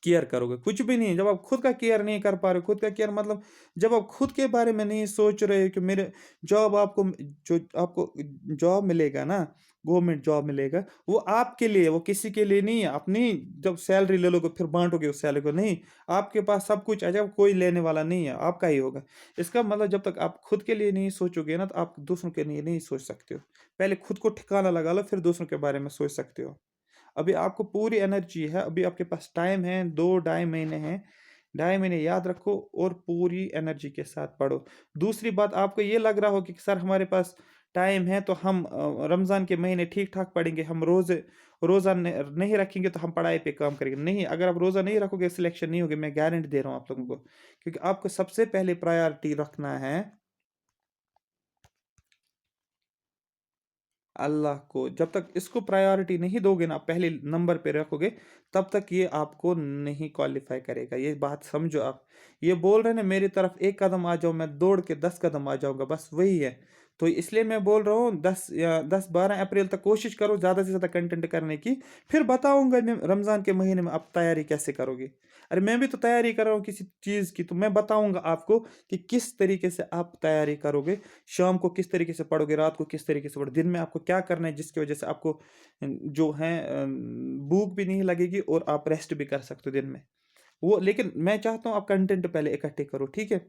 केयर करोगे, कुछ भी नहीं। जब आप खुद का केयर नहीं कर पा रहे, खुद का केयर मतलब जब आप खुद के बारे में नहीं सोच रहे हो कि मेरे जॉब आपको, जो आपको जॉब मिलेगा ना, गवर्नमेंट जॉब मिलेगा, वो आपके लिए, वो किसी के लिए नहीं है। अपनी जब सैलरी ले लोगे फिर बांटोगे उस सैलरी को, नहीं, आपके पास सब कुछ आ जाएगा, कोई लेने वाला नहीं है, आपका ही होगा। इसका मतलब जब तक आप खुद के लिए नहीं सोचोगे ना, तो आप दूसरों के लिए नहीं सोच सकते हो। पहले खुद को ठिकाना लगा लो, फिर दूसरों के बारे में सोच सकते हो। अभी आपको पूरी एनर्जी है, अभी आपके पास टाइम है, 2-2.5 महीने हैं, 2.5 महीने याद रखो और पूरी एनर्जी के साथ पढ़ो। दूसरी बात, आपको ये लग रहा हो कि सर हमारे पास टाइम है तो हम रमज़ान के महीने ठीक ठाक पढ़ेंगे, हम रोज़ा नहीं रखेंगे तो हम पढ़ाई पे काम करेंगे। नहीं, अगर आप रोज़ा नहीं रखोगे सिलेक्शन नहीं होगी, मैं गारंटी दे रहा हूँ आप लोगों को, क्योंकि आपको सबसे पहले प्रायोरिटी रखना है अल्लाह को जब तक इसको प्रायोरिटी नहीं दोगे ना, पहले नंबर पे रखोगे, तब तक ये आपको नहीं क्वालिफाई करेगा। ये बात समझो आप। ये बोल रहे हैं ना मेरी तरफ एक कदम आ जाओ, मैं दौड़ के 10 कदम आ जाऊंगा, बस वही है। तो इसलिए मैं बोल रहा हूँ 10 या 12 अप्रैल तक कोशिश करो ज़्यादा से ज़्यादा कंटेंट करने की। फिर बताऊंगा मैं रमज़ान के महीने में आप तैयारी कैसे करोगे। अरे मैं भी तो तैयारी कर रहा हूँ किसी चीज़ की, तो मैं बताऊंगा आपको कि किस तरीके से आप तैयारी करोगे, शाम को किस तरीके से पढ़ोगे, रात को किस तरीके से पढ़ोगे, दिन में आपको क्या करना है जिसकी वजह से आपको जो है भूख भी नहीं लगेगी और आप रेस्ट भी कर सकते हो दिन में। वो लेकिन मैं चाहता हूँ आप कंटेंट पहले इकट्ठे करो, ठीक है।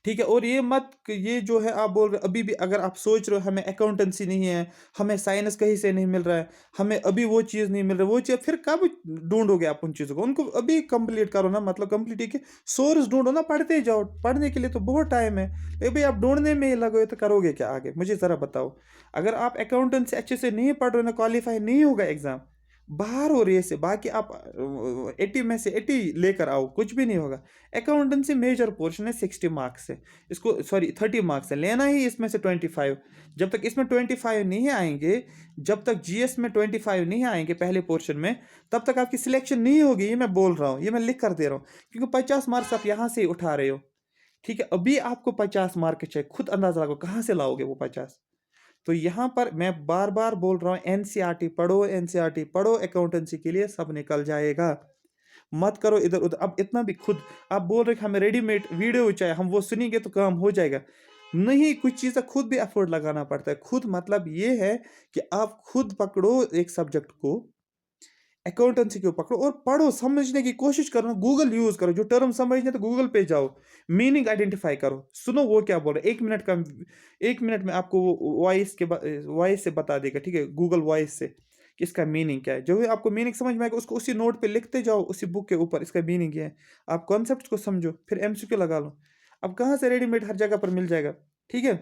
ठीक है, और ये मत ये जो है आप बोल रहे अभी भी अगर आप सोच रहे हो हमें अकाउंटेंसी नहीं है, हमें साइंस कहीं से नहीं मिल रहा है, हमें अभी वो चीज़ नहीं मिल रहा है, वो चीज़ फिर कब ढूंढोगे आप उन चीज़ों को, उनको अभी कंप्लीट करो ना, मतलब कंप्लीट के सोर्स ढूंढो ना, पढ़ते ही जाओ, पढ़ने के लिए तो बहुत टाइम है। अभी आप ढूंढने में ही लगोगे तो करोगे क्या आगे, मुझे ज़रा बताओ। अगर आप अकाउंटेंसी अच्छे से नहीं पढ़ रहे हो ना, क्वालिफाई नहीं होगा एग्जाम, बाहर हो रही है से बाकी आप 80 में से 80 लेकर आओ, कुछ भी नहीं होगा। अकाउंटेंसी मेजर पोर्शन है, 60 मार्क्स है, इसको सॉरी 30 मार्क्स है, लेना ही इसमें से 25। जब तक इसमें 25 नहीं आएंगे, जब तक जीएस में 25 नहीं आएंगे पहले पोर्शन में, तब तक आपकी सिलेक्शन नहीं होगी। ये मैं बोल रहा हूँ, ये मैं लिख कर दे रहा हूँ, क्योंकि 50 मार्क्स आप यहाँ से ही उठा रहे हो। ठीक है, अभी आपको 50 मार्क चाहिए, खुद अंदाजा लगाओ कहाँ से लाओगे वो 50। तो यहाँ पर मैं बार बार बोल रहा हूँ, एनसीईआरटी पढ़ो, एनसीईआरटी पढ़ो, अकाउंटेंसी के लिए सब निकल जाएगा। मत करो इधर उधर। अब इतना भी खुद आप बोल रहे कि हमें रेडीमेड वीडियो चाहिए, हम वो सुनेंगे तो काम हो जाएगा। नहीं, कुछ चीज़ें खुद भी एफर्ट लगाना पड़ता है। खुद मतलब ये है कि आप खुद पकड़ो एक सब्जेक्ट को, अकाउंटेंसी को पकड़ो और पढ़ो, समझने की कोशिश करो, गूगल यूज करो, जो टर्म समझने तो गूगल पे जाओ, मीनिंग आइडेंटिफाई करो, सुनो वो क्या बोल रहे हैं। 1 मिनट का, 1 मिनट में आपको वो वॉइस से बता देगा, ठीक है, गूगल वॉइस से कि इसका मीनिंग क्या है। जो भी आपको मीनिंग समझ में आएगा उसको उसी नोट पे लिखते जाओ, उसी बुक के ऊपर इसका मीनिंग क्या है। आप कॉन्सेप्ट को समझो, फिर एमसीक्यू लगा लो। अब कहाँ से रेडीमेड हर जगह पर मिल जाएगा, ठीक है।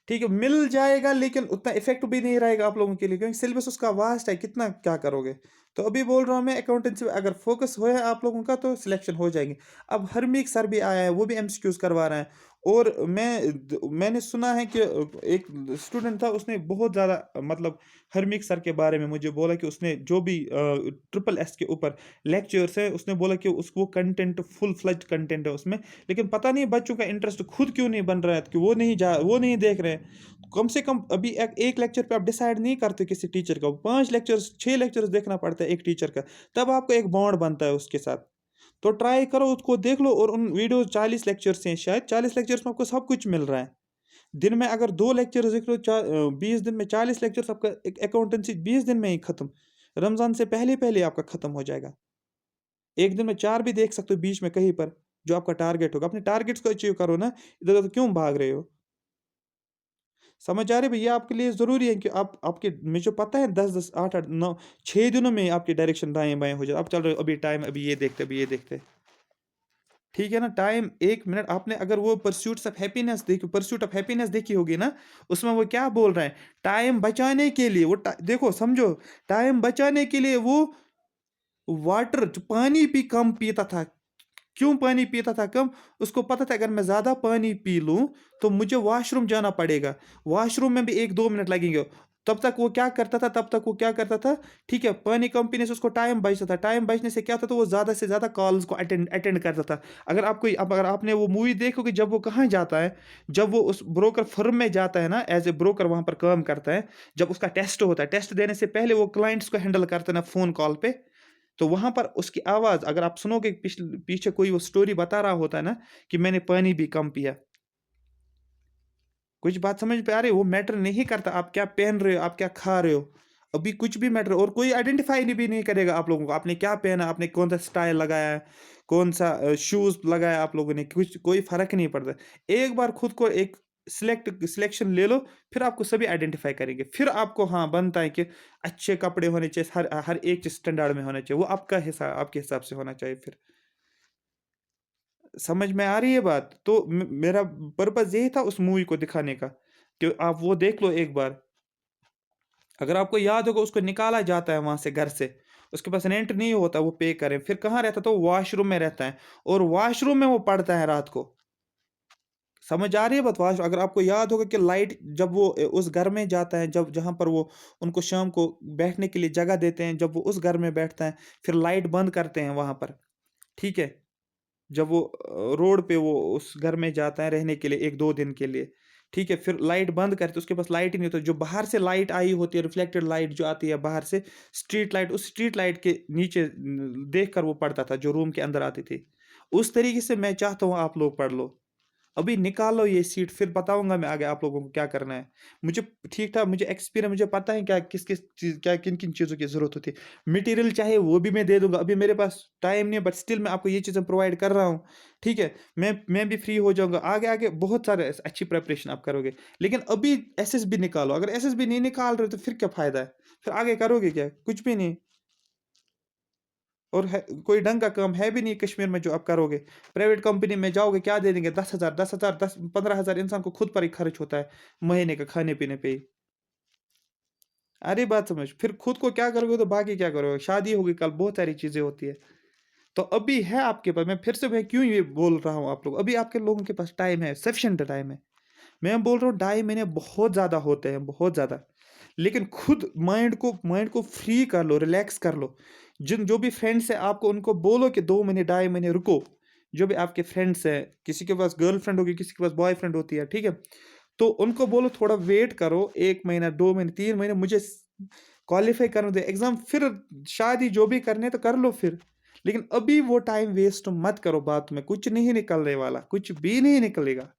ठीक है, मिल जाएगा लेकिन उतना इफेक्ट भी नहीं रहेगा आप लोगों के लिए, क्योंकि सिलेबस उसका वास्ट है, कितना क्या करोगे। तो अभी बोल रहा हूँ मैं, अकाउंटेंसी में अगर फोकस हो है आप लोगों का तो सिलेक्शन हो जाएंगे। अब हरमीक सर भी आया है, वो भी एमसीक्यूज करवा रहे हैं। और मैंने सुना है कि एक स्टूडेंट था, उसने बहुत ज़्यादा मतलब हरमीक सर के बारे में मुझे बोला कि उसने जो भी ट्रिपल एस के ऊपर लेक्चर्स है, उसने बोला कि उसको कंटेंट फुल फ्लज्ड कंटेंट है उसमें। लेकिन पता नहीं बच्चों का इंटरेस्ट खुद क्यों नहीं बन रहा है, कि वो नहीं देख रहे हैं। कम से कम अभी एक लेक्चर पे आप डिसाइड नहीं करते किसी टीचर का, 5 लेक्चर्स 6 लेक्चर्स देखना पड़ता है एक टीचर का, तब आपको एक बॉन्ड बनता है उसके साथ। तो ट्राई करो, उसको देख लो। और उन वीडियो 40 लेक्चर्स हैं, शायद 40 लेक्चर्स में आपको सब कुछ मिल रहा है। दिन में अगर 2 लेक्चर देख लो, 20 दिन में 40 लेक्चर्स, आपका एक अकाउंटेंसी 20 दिन में ही खत्म। रमजान से पहले पहले आपका खत्म हो जाएगा। एक दिन में 4 भी देख सकते हो बीच में कहीं पर, जो आपका टारगेट होगा। अपने टारगेट्स को अचीव करो ना, इधर उधर क्यों भाग रहे हो। समझ आ रही है भैया, आपके लिए ज़रूरी है कि आप आपके मुझे पता है 10-10 8-8 9 6 दिनों में आपकी डायरेक्शन दाएँ-बाएँ हो जाए। आप चल रहे हो अभी टाइम, अभी ये देखते, अभी ये देखते। ठीक है ना, टाइम 1 मिनट। आपने अगर वो परस्यूट ऑफ हैप्पीनेस देखी होगी ना, उसमें वो क्या बोल रहे हैं, टाइम बचाने के लिए वो देखो समझो, टाइम बचाने के लिए वो वाटर जो पानी भी कम पीता था। क्यों पानी पीता था कम? उसको पता था अगर मैं ज़्यादा पानी पी लूँ तो मुझे वॉशरूम जाना पड़ेगा, वॉशरूम में भी 1-2 मिनट लगेंगे। तब तक वो क्या करता था, ठीक है, पानी कम पीने से उसको टाइम बचता था। टाइम बचने से क्या होता था, वो ज़्यादा से ज़्यादा कॉल्स को अटेंड अटेंड करता था। अगर आपने वो मूवी देखोगे, जब वो कहाँ जाता है, जब वो उस ब्रोकर फर्म में जाता है ना, एज ए ब्रोकर वहाँ पर काम करता है, जब उसका टेस्ट होता है, टेस्ट देने से पहले वो क्लाइंट्स को हैंडल करता है ना फ़ोन कॉल पे, तो वहाँ पर उसकी आवाज़ अगर आप सुनोगे, पीछे कोई वो स्टोरी बता रहा होता है ना कि मैंने पानी भी कम पिया। कुछ बात समझ पे आ रही है? वो मैटर नहीं करता आप क्या पहन रहे हो, आप क्या खा रहे हो। अभी कुछ भी मैटर, और कोई आइडेंटिफ़ाई भी नहीं करेगा आप लोगों को। आपने क्या पहना, आपने कौन-सा स्टाइल लगाया है, कौन-सा शूज़ लगाया आप लोगों ने, कुछ कोई फ़र्क नहीं पड़ता। एक बार खुद को एक सिलेक्शन ले लो, फिर आपको सभी आइडेंटिफ़ाई करेंगे। फिर आपको हाँ, बनता है कि अच्छे कपड़े होने चाहिए, हर हर एक चीज़ स्टैंडर्ड में होना चाहिए। वो आपके हिसाब से होना चाहिए फिर। समझ में आ रही है बात? तो मेरा पर्पज़ यही था उस मूवी को दिखाने का, कि आप वो देख लो एक बार। अगर आपको याद होगा, उसको निकाला जाता है वहाँ से, घर से। उसके पास रेंट नहीं होता, वो पे करे। फिर कहाँ रहता था वो? वॉशरूम में रहता है, और वॉशरूम में वो पढ़ता है रात को। समझ आ रही है बात? वाश अगर आपको याद होगा कि लाइट जब वो उस घर में जाता है, जब जहाँ पर वो उनको शाम को बैठने के लिए जगह देते हैं, जब वो उस घर में बैठता है, फिर लाइट बंद करते हैं वहाँ पर, ठीक है? जब वो रोड पे वो उस घर में जाता है रहने के लिए 1-2 दिन के लिए, ठीक है? फिर लाइट बंद करते उसके पास लाइट ही नहीं होता, जो बाहर से लाइट आई होती है, रिफ्लेक्टेड लाइट जो आती है बाहर से, स्ट्रीट लाइट, उस स्ट्रीट लाइट के नीचे देखकर वो पढ़ता था, जो रूम के अंदर आती थी। उस तरीके से मैं चाहता हूँ आप लोग पढ़ लो। अभी निकालो ये सीट, फिर बताऊँगा मैं आगे आप लोगों को क्या करना है। मुझे ठीक-ठाक मुझे एक्सपीरियंस मुझे पता है क्या किस-किस चीज़ क्या किन-किन चीज़ों की ज़रूरत होती है। मटेरियल चाहे वो भी मैं दे दूँगा, अभी मेरे पास टाइम नहीं है बट स्टिल मैं आपको ये चीज़ें प्रोवाइड कर रहा हूँ, ठीक है? मैं भी फ्री हो जाऊँगा, आगे-आगे बहुत सारे अच्छी प्रिपरेशन आप करोगे। लेकिन अभी एसएसबी निकालो, अगर एसएसबी नहीं निकाल रहे हो तो फिर क्या फ़ायदा है? फिर आगे करोगे क्या? कुछ भी नहीं। और है कोई ढंग का काम है भी नहीं कश्मीर में जो आप करोगे। प्राइवेट कंपनी में जाओगे क्या दे देंगे 10,000 10,000 10 15,000 इंसान को खुद पर ही खर्च होता है, महीने का खाने-पीने पे ही। अरे बात समझ, फिर खुद को क्या करोगे तो बाकी क्या करोगे? शादी होगी कल, बहुत सारी चीज़ें होती है। तो अभी है आपके पास, मैं क्यों ये बोल रहा हूँ आप लोग, अभी आपके लोगों के पास टाइम है, सफिशिएंट टाइम है। मैं बोल रहा हूँ 2.5 महीने बहुत ज़्यादा होते हैं, बहुत ज़्यादा। लेकिन खुद माइंड को फ्री कर लो, रिलैक्स कर लो। जिन जो भी फ्रेंड्स हैं आपको उनको बोलो कि 2 महीने 2.5 महीने रुको। जो भी आपके फ्रेंड्स हैं, किसी के पास गर्लफ्रेंड होगी, किसी के पास बॉयफ्रेंड होती है, ठीक है? तो उनको बोलो थोड़ा वेट करो 1 महीना, 2 महीने, 3 महीने मुझे क्वालीफाई करने दो एग्ज़ाम, फिर शादी जो भी करनी है तो कर लो फिर। लेकिन अभी वो टाइम वेस्ट मत करो बात में, कुछ नहीं निकलने वाला, कुछ भी नहीं निकलेगा।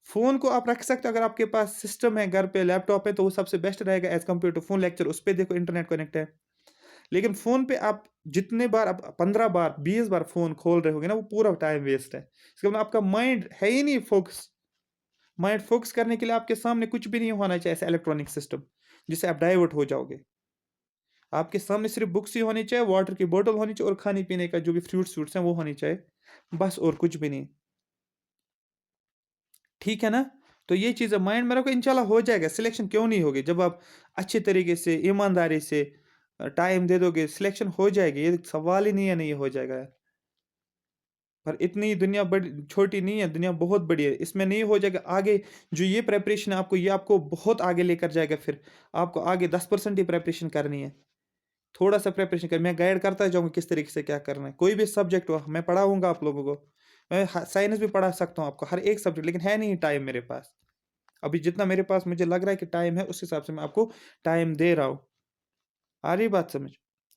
फ़ोन को आप रख सकते हो अगर आपके पास सिस्टम है घर पे, लैपटॉप है तो वो सबसे बेस्ट रहेगा as compare to phone lecture, उस पे देखो इंटरनेट कनेक्ट है। लेकिन फ़ोन पे आप जितने बार आप 15 बार, 20 बार फ़ोन खोल रहे होगे ना, वो पूरा टाइम वेस्ट है। इसका मतलब आपका माइंड है ही नहीं फ़ोकस। माइंड फ़ोकस करने के लिए आपके सामने कुछ भी नहीं होना चाहिए ऐसा इलेक्ट्रॉनिक सिस्टम, जिससे आप डाइवर्ट हो जाओगे। आपके सामने सिर्फ़ बुक्स ही होनी चाहिए, वाटर की बॉटल होनी चाहिए और खाने-पीने का जो भी फ्रूट्स-व्रूट्स हैं वो होनी चाहिए। बस और कुछ भी नहीं। ठीक है ना? तो ये चीज़ें माइंड में रखो, इंशाल्लाह हो जाएगा, सिलेक्शन क्यों नहीं होगी? जब आप अच्छे तरीके से, ईमानदारी से टाइम दे दोगे, सिलेक्शन हो जाएगी, ये सवाल ही नहीं है, नहीं हो जाएगा। पर इतनी दुनिया बड़ी छोटी नहीं है, दुनिया बहुत बड़ी है, इसमें नहीं हो जाएगा आगे जो ये प्रिपरेशन है आपको, ये आपको बहुत आगे लेकर जाएगा फिर। आपको आगे 10% ही प्रिपरेशन करनी है। थोड़ा-सा प्रिपरेशन कर मैं गाइड करता जाऊँगा किस तरीके से क्या करना है। कोई भी सब्जेक्ट हो, मैं पढ़ाऊँगा आप लोगों को। मैं ह साइंस भी पढ़ा सकता हूँ आपको, हर एक सब्जेक्ट, लेकिन है नहीं टाइम मेरे पास। अभी जितना मेरे पास मुझे लग रहा है कि टाइम है, उस हिसाब से मैं आपको टाइम दे रहा हूँ। आ रही बात समझ?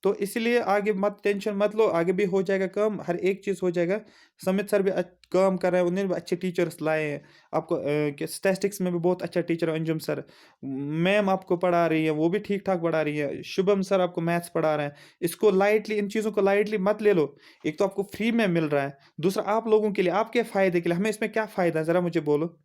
तो इसलिए आगे मत टेंशन मत लो, आगे भी हो जाएगा काम, हर एक चीज़ हो जाएगा। समित सर भी काम कर रहे हैं, उन्होंने भी अच्छे टीचर्स लाए हैं। आपको क्या स्टैटिस्टिक्स में भी बहुत अच्छा टीचर है अंजुम सर। मैम आपको पढ़ा रही है, वो भी ठीक-ठाक पढ़ा रही है। शुभम सर आपको मैथ्स पढ़ा रहे हैं। इसको लाइटली इन चीज़ों को लाइटली मत ले लो। एक तो आपको फ्री में मिल रहा है, दूसरा आप लोगों के लिए, आपके फ़ायदे के लिए। हमें इसमें क्या फ़ायदा है, ज़रा मुझे बोलो?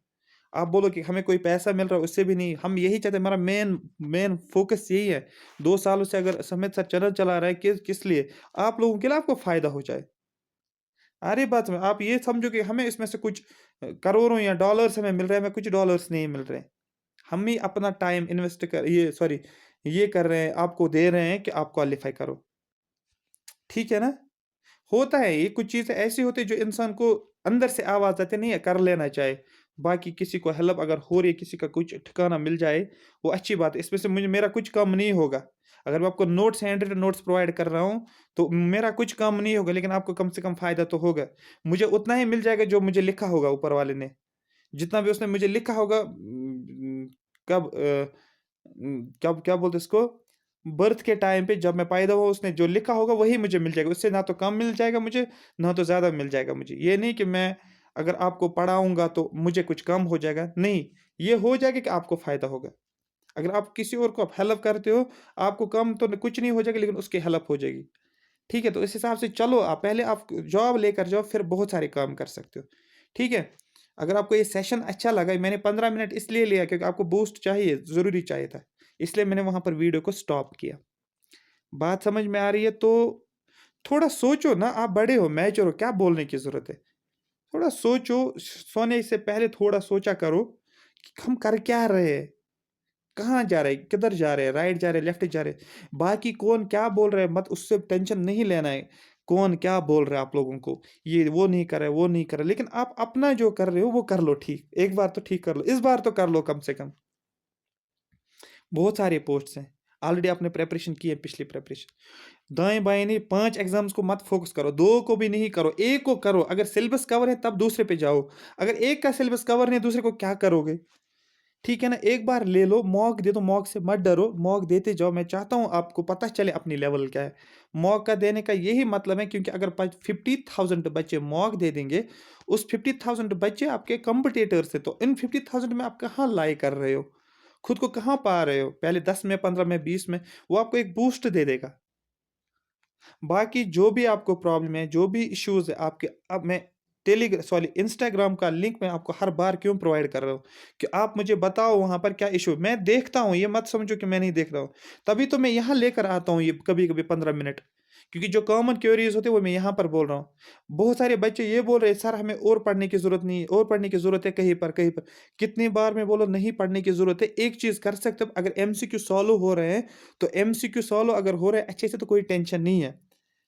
आप बोलो कि हमें कोई पैसा मिल रहा है उससे भी नहीं, हम यही चाहते हैं, हमारा मेन मेन फ़ोकस यही है। 2 सालों से अगर समित सर चैनल चला रहा है किस किस लिए? आप लोगों के लिए, आपको फ़ायदा हो जाए। अरे बात में आप ये समझो कि हमें इसमें से कुछ करोड़ों या डॉलर्स हमें मिल रहे हैं, हमें कुछ डॉलर्स नहीं मिल रहे हैं। हम ही अपना टाइम इन्वेस्ट कर ये सॉरी ये कर रहे हैं, आपको दे रहे हैं कि आप क्वालीफ़ाई करो। ठीक है ना? होता है, ये कुछ चीज़ें ऐसी होती हैं जो इंसान को अंदर से आवाज़ आती है, नहीं कर लेना चाहिए। बाकी किसी को हेल्प अगर हो रही है, किसी का कुछ ठिकाना मिल जाए, वो अच्छी बात है। इसमें से मुझे मेरा कुछ कम नहीं होगा। अगर मैं आपको notes handwritten notes provide कर रहा हूँ, तो मेरा कुछ कम नहीं होगा, लेकिन आपको कम से कम फ़ायदा तो होगा। मुझे उतना ही मिल जाएगा जो मुझे लिखा होगा ऊपर वाले ने। जितना भी उसने मुझे लिखा होगा कब कब क्या बोलते हैं इसको? बर्थ के टाइम पे जब मैं पैदा हुआ उसने जो लिखा होगा वही मुझे मिल जाएगा। उससे ना तो कम मिल जाएगा मुझे, ना तो ज़्यादा मिल जाएगा मुझे। ये नहीं कि मैं अगर आपको पढ़ाऊँगा तो मुझे कुछ कम हो जाएगा, नहीं। ये हो जाएगा कि आपको फ़ायदा होगा। अगर आप किसी और को आप हेल्प करते हो, आपको कम तो कुछ नहीं हो जाएगा लेकिन उसकी हेल्प हो जाएगी। ठीक है? तो इस हिसाब से चलो आप पहले आप जॉब लेकर जाओ फिर बहुत सारे काम कर सकते हो। ठीक है? अगर आपको ये सेशन अच्छा लगा, मैंने 15 मिनट इसलिए लिया क्योंकि आपको बूस्ट चाहिए, ज़रूरी चाहिए था। इसलिए मैंने वहाँ पर वीडियो को स्टॉप किया। बात समझ में आ रही है तो थोड़ा सोचो ना, आप बड़े हो, मैच्योर हो, क्या बोलने की ज़रूरत है? थोड़ा सोचो, सोने से पहले थोड़ा सोचा करो कि हम कर क्या रहे हैं? कहाँ जा रहे हैं? किधर जा रहे हैं? राइट जा रहे हैं, लेफ्ट जा रहे हैं? बाकी कौन क्या बोल रहा है मत उससे टेंशन नहीं लेना है। कौन क्या बोल रहा है आप लोगों को, ये वो नहीं कर रहे, वो नहीं कर रहे, लेकिन आप अपना जो कर रहे हो वो कर लो ठीक। एक बार तो ठीक कर लो, इस बार तो कर लो कम से कम। बहुत सारे पोस्ट्स हैं, ऑलरेडी आपने प्रिपरेशन की है, पिछली प्रिपरेशन। दाएँ बाएँ नहीं, 5 एग्ज़ाम्स को मत फ़ोकस करो, 2 को भी नहीं करो, 1 को करो। अगर सिलेबस कवर है तब दूसरे पे जाओ, अगर एक का सिलेबस कवर नहीं है दूसरे को क्या करोगे? ठीक है ना? एक बार ले लो, मॉक दे दो, मॉक से मत डरो, मॉक देते जाओ। मैं चाहता हूँ आपको पता चले अपनी लेवल क्या है। मॉक का देने का यही मतलब है, क्योंकि अगर 50,000 बच्चे मॉक दे देंगे, उस 50,000 बच्चे आपके कॉम्पिटिटर्स हैं, तो इन 50,000 में आप कहाँ लाई कर रहे हो? खुद को कहाँ पा रहे हो? पहले 10 में, 15 में, 20 में, वो आपको एक बूस्ट दे देगा। बाकी जो भी आपको प्रॉब्लम है, जो भी इश्यूज़ है आपके, अब मैं इंस्टाग्राम का लिंक मैं आपको हर बार क्यों प्रोवाइड कर रहा हूँ कि आप मुझे बताओ वहाँ पर क्या इश्यू है। मैं देखता हूँ, ये मत समझो कि मैं नहीं देख रहा हूँ। तभी तो मैं यहाँ लेकर आता हूँ ये कभी-कभी 15 मिनट, क्योंकि जो कॉमन क्वेरीज़ होते हैं वो मैं यहाँ पर बोल रहा हूँ। बहुत सारे बच्चे ये बोल रहे हैं, सर हमें और पढ़ने की ज़रूरत नहीं है, और पढ़ने की ज़रूरत है कहीं पर, कहीं पर। कितनी बार मैं बोला नहीं पढ़ने की ज़रूरत है, एक चीज़ कर सकते हो, अगर एमसीक्यू सॉल्व हो रहे हैं, तो एमसीक्यू सॉल्व अगर हो रहे हैं अच्छे से तो कोई टेंशन नहीं है।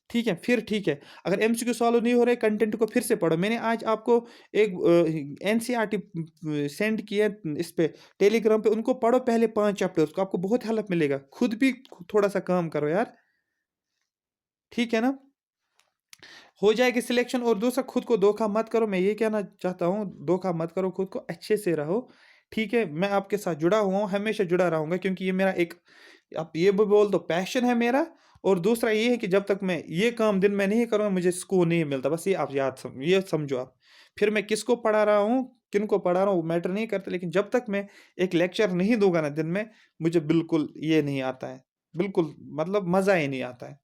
ठीक है, फिर ठीक है। अगर एमसीक्यू सॉल्व नहीं हो रहे, कंटेंट को फिर से पढ़ो। मैंने आज आपको एक एनसीईआरटी सेंड किया है इस पे, टेलीग्राम पे, उनको पढ़ो पहले 5 चैप्टर्स को, आपको बहुत हेल्प मिलेगा। खुद भी थोड़ा-सा काम करो यार, ठीक है ना? हो जाएगी सिलेक्शन। और दूसरा, खुद को धोखा मत करो, मैं ये कहना चाहता हूँ, धोखा मत करो खुद को, अच्छे से रहो, ठीक है? मैं आपके साथ जुड़ा हुआ हूँ, हमेशा जुड़ा रहूँगा, क्योंकि ये मेरा एक, आप ये भी बोल दो, पैशन है मेरा। और दूसरा ये है कि जब तक मैं ये काम दिन में नहीं करूँगा, मुझे सुकून नहीं मिलता। बस ये आप ये समझो आप। फिर मैं किसको पढ़ा रहा हूँ, किनको पढ़ा रहा हूँ, वो मैटर नहीं करता, लेकिन जब तक मैं एक लेक्चर नहीं दूँगा ना दिन में, मुझे बिल्कुल ये नहीं आता है। बिल्कुल मतलब मज़ा ही नहीं आता है।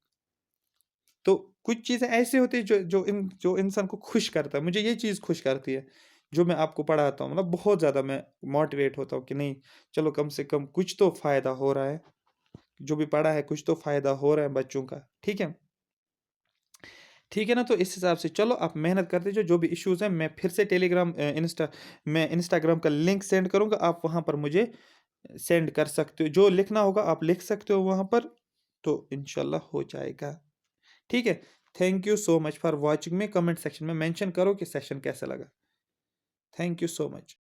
तो कुछ चीज़ें ऐसी होती हैं जो इंसान को खुश करता है। मुझे ये चीज़ खुश करती है, जो मैं आपको पढ़ाता हूँ। मतलब बहुत ज़्यादा मैं मोटिवेट होता हूँ कि नहीं, चलो कम से कम कुछ तो फ़ायदा हो रहा है। जो भी पढ़ा है कुछ तो फ़ायदा हो रहा है बच्चों का, ठीक है? ठीक है ना? तो इस हिसाब से चलो आप मेहनत करते जाओ, जो भी इश्यूज़ हैं मैं फिर से मैं इंस्टाग्राम का लिंक सेंड करूँगा, आप वहाँ पर मुझे सेंड कर सकते हो। जो लिखना होगा आप लिख सकते हो वहाँ पर, तो इंशाल्लाह हो जाएगा। ठीक है? Thank you so much for watching me. Comment section में मेंशन करो कि सेशन कैसा लगा। Thank you so much.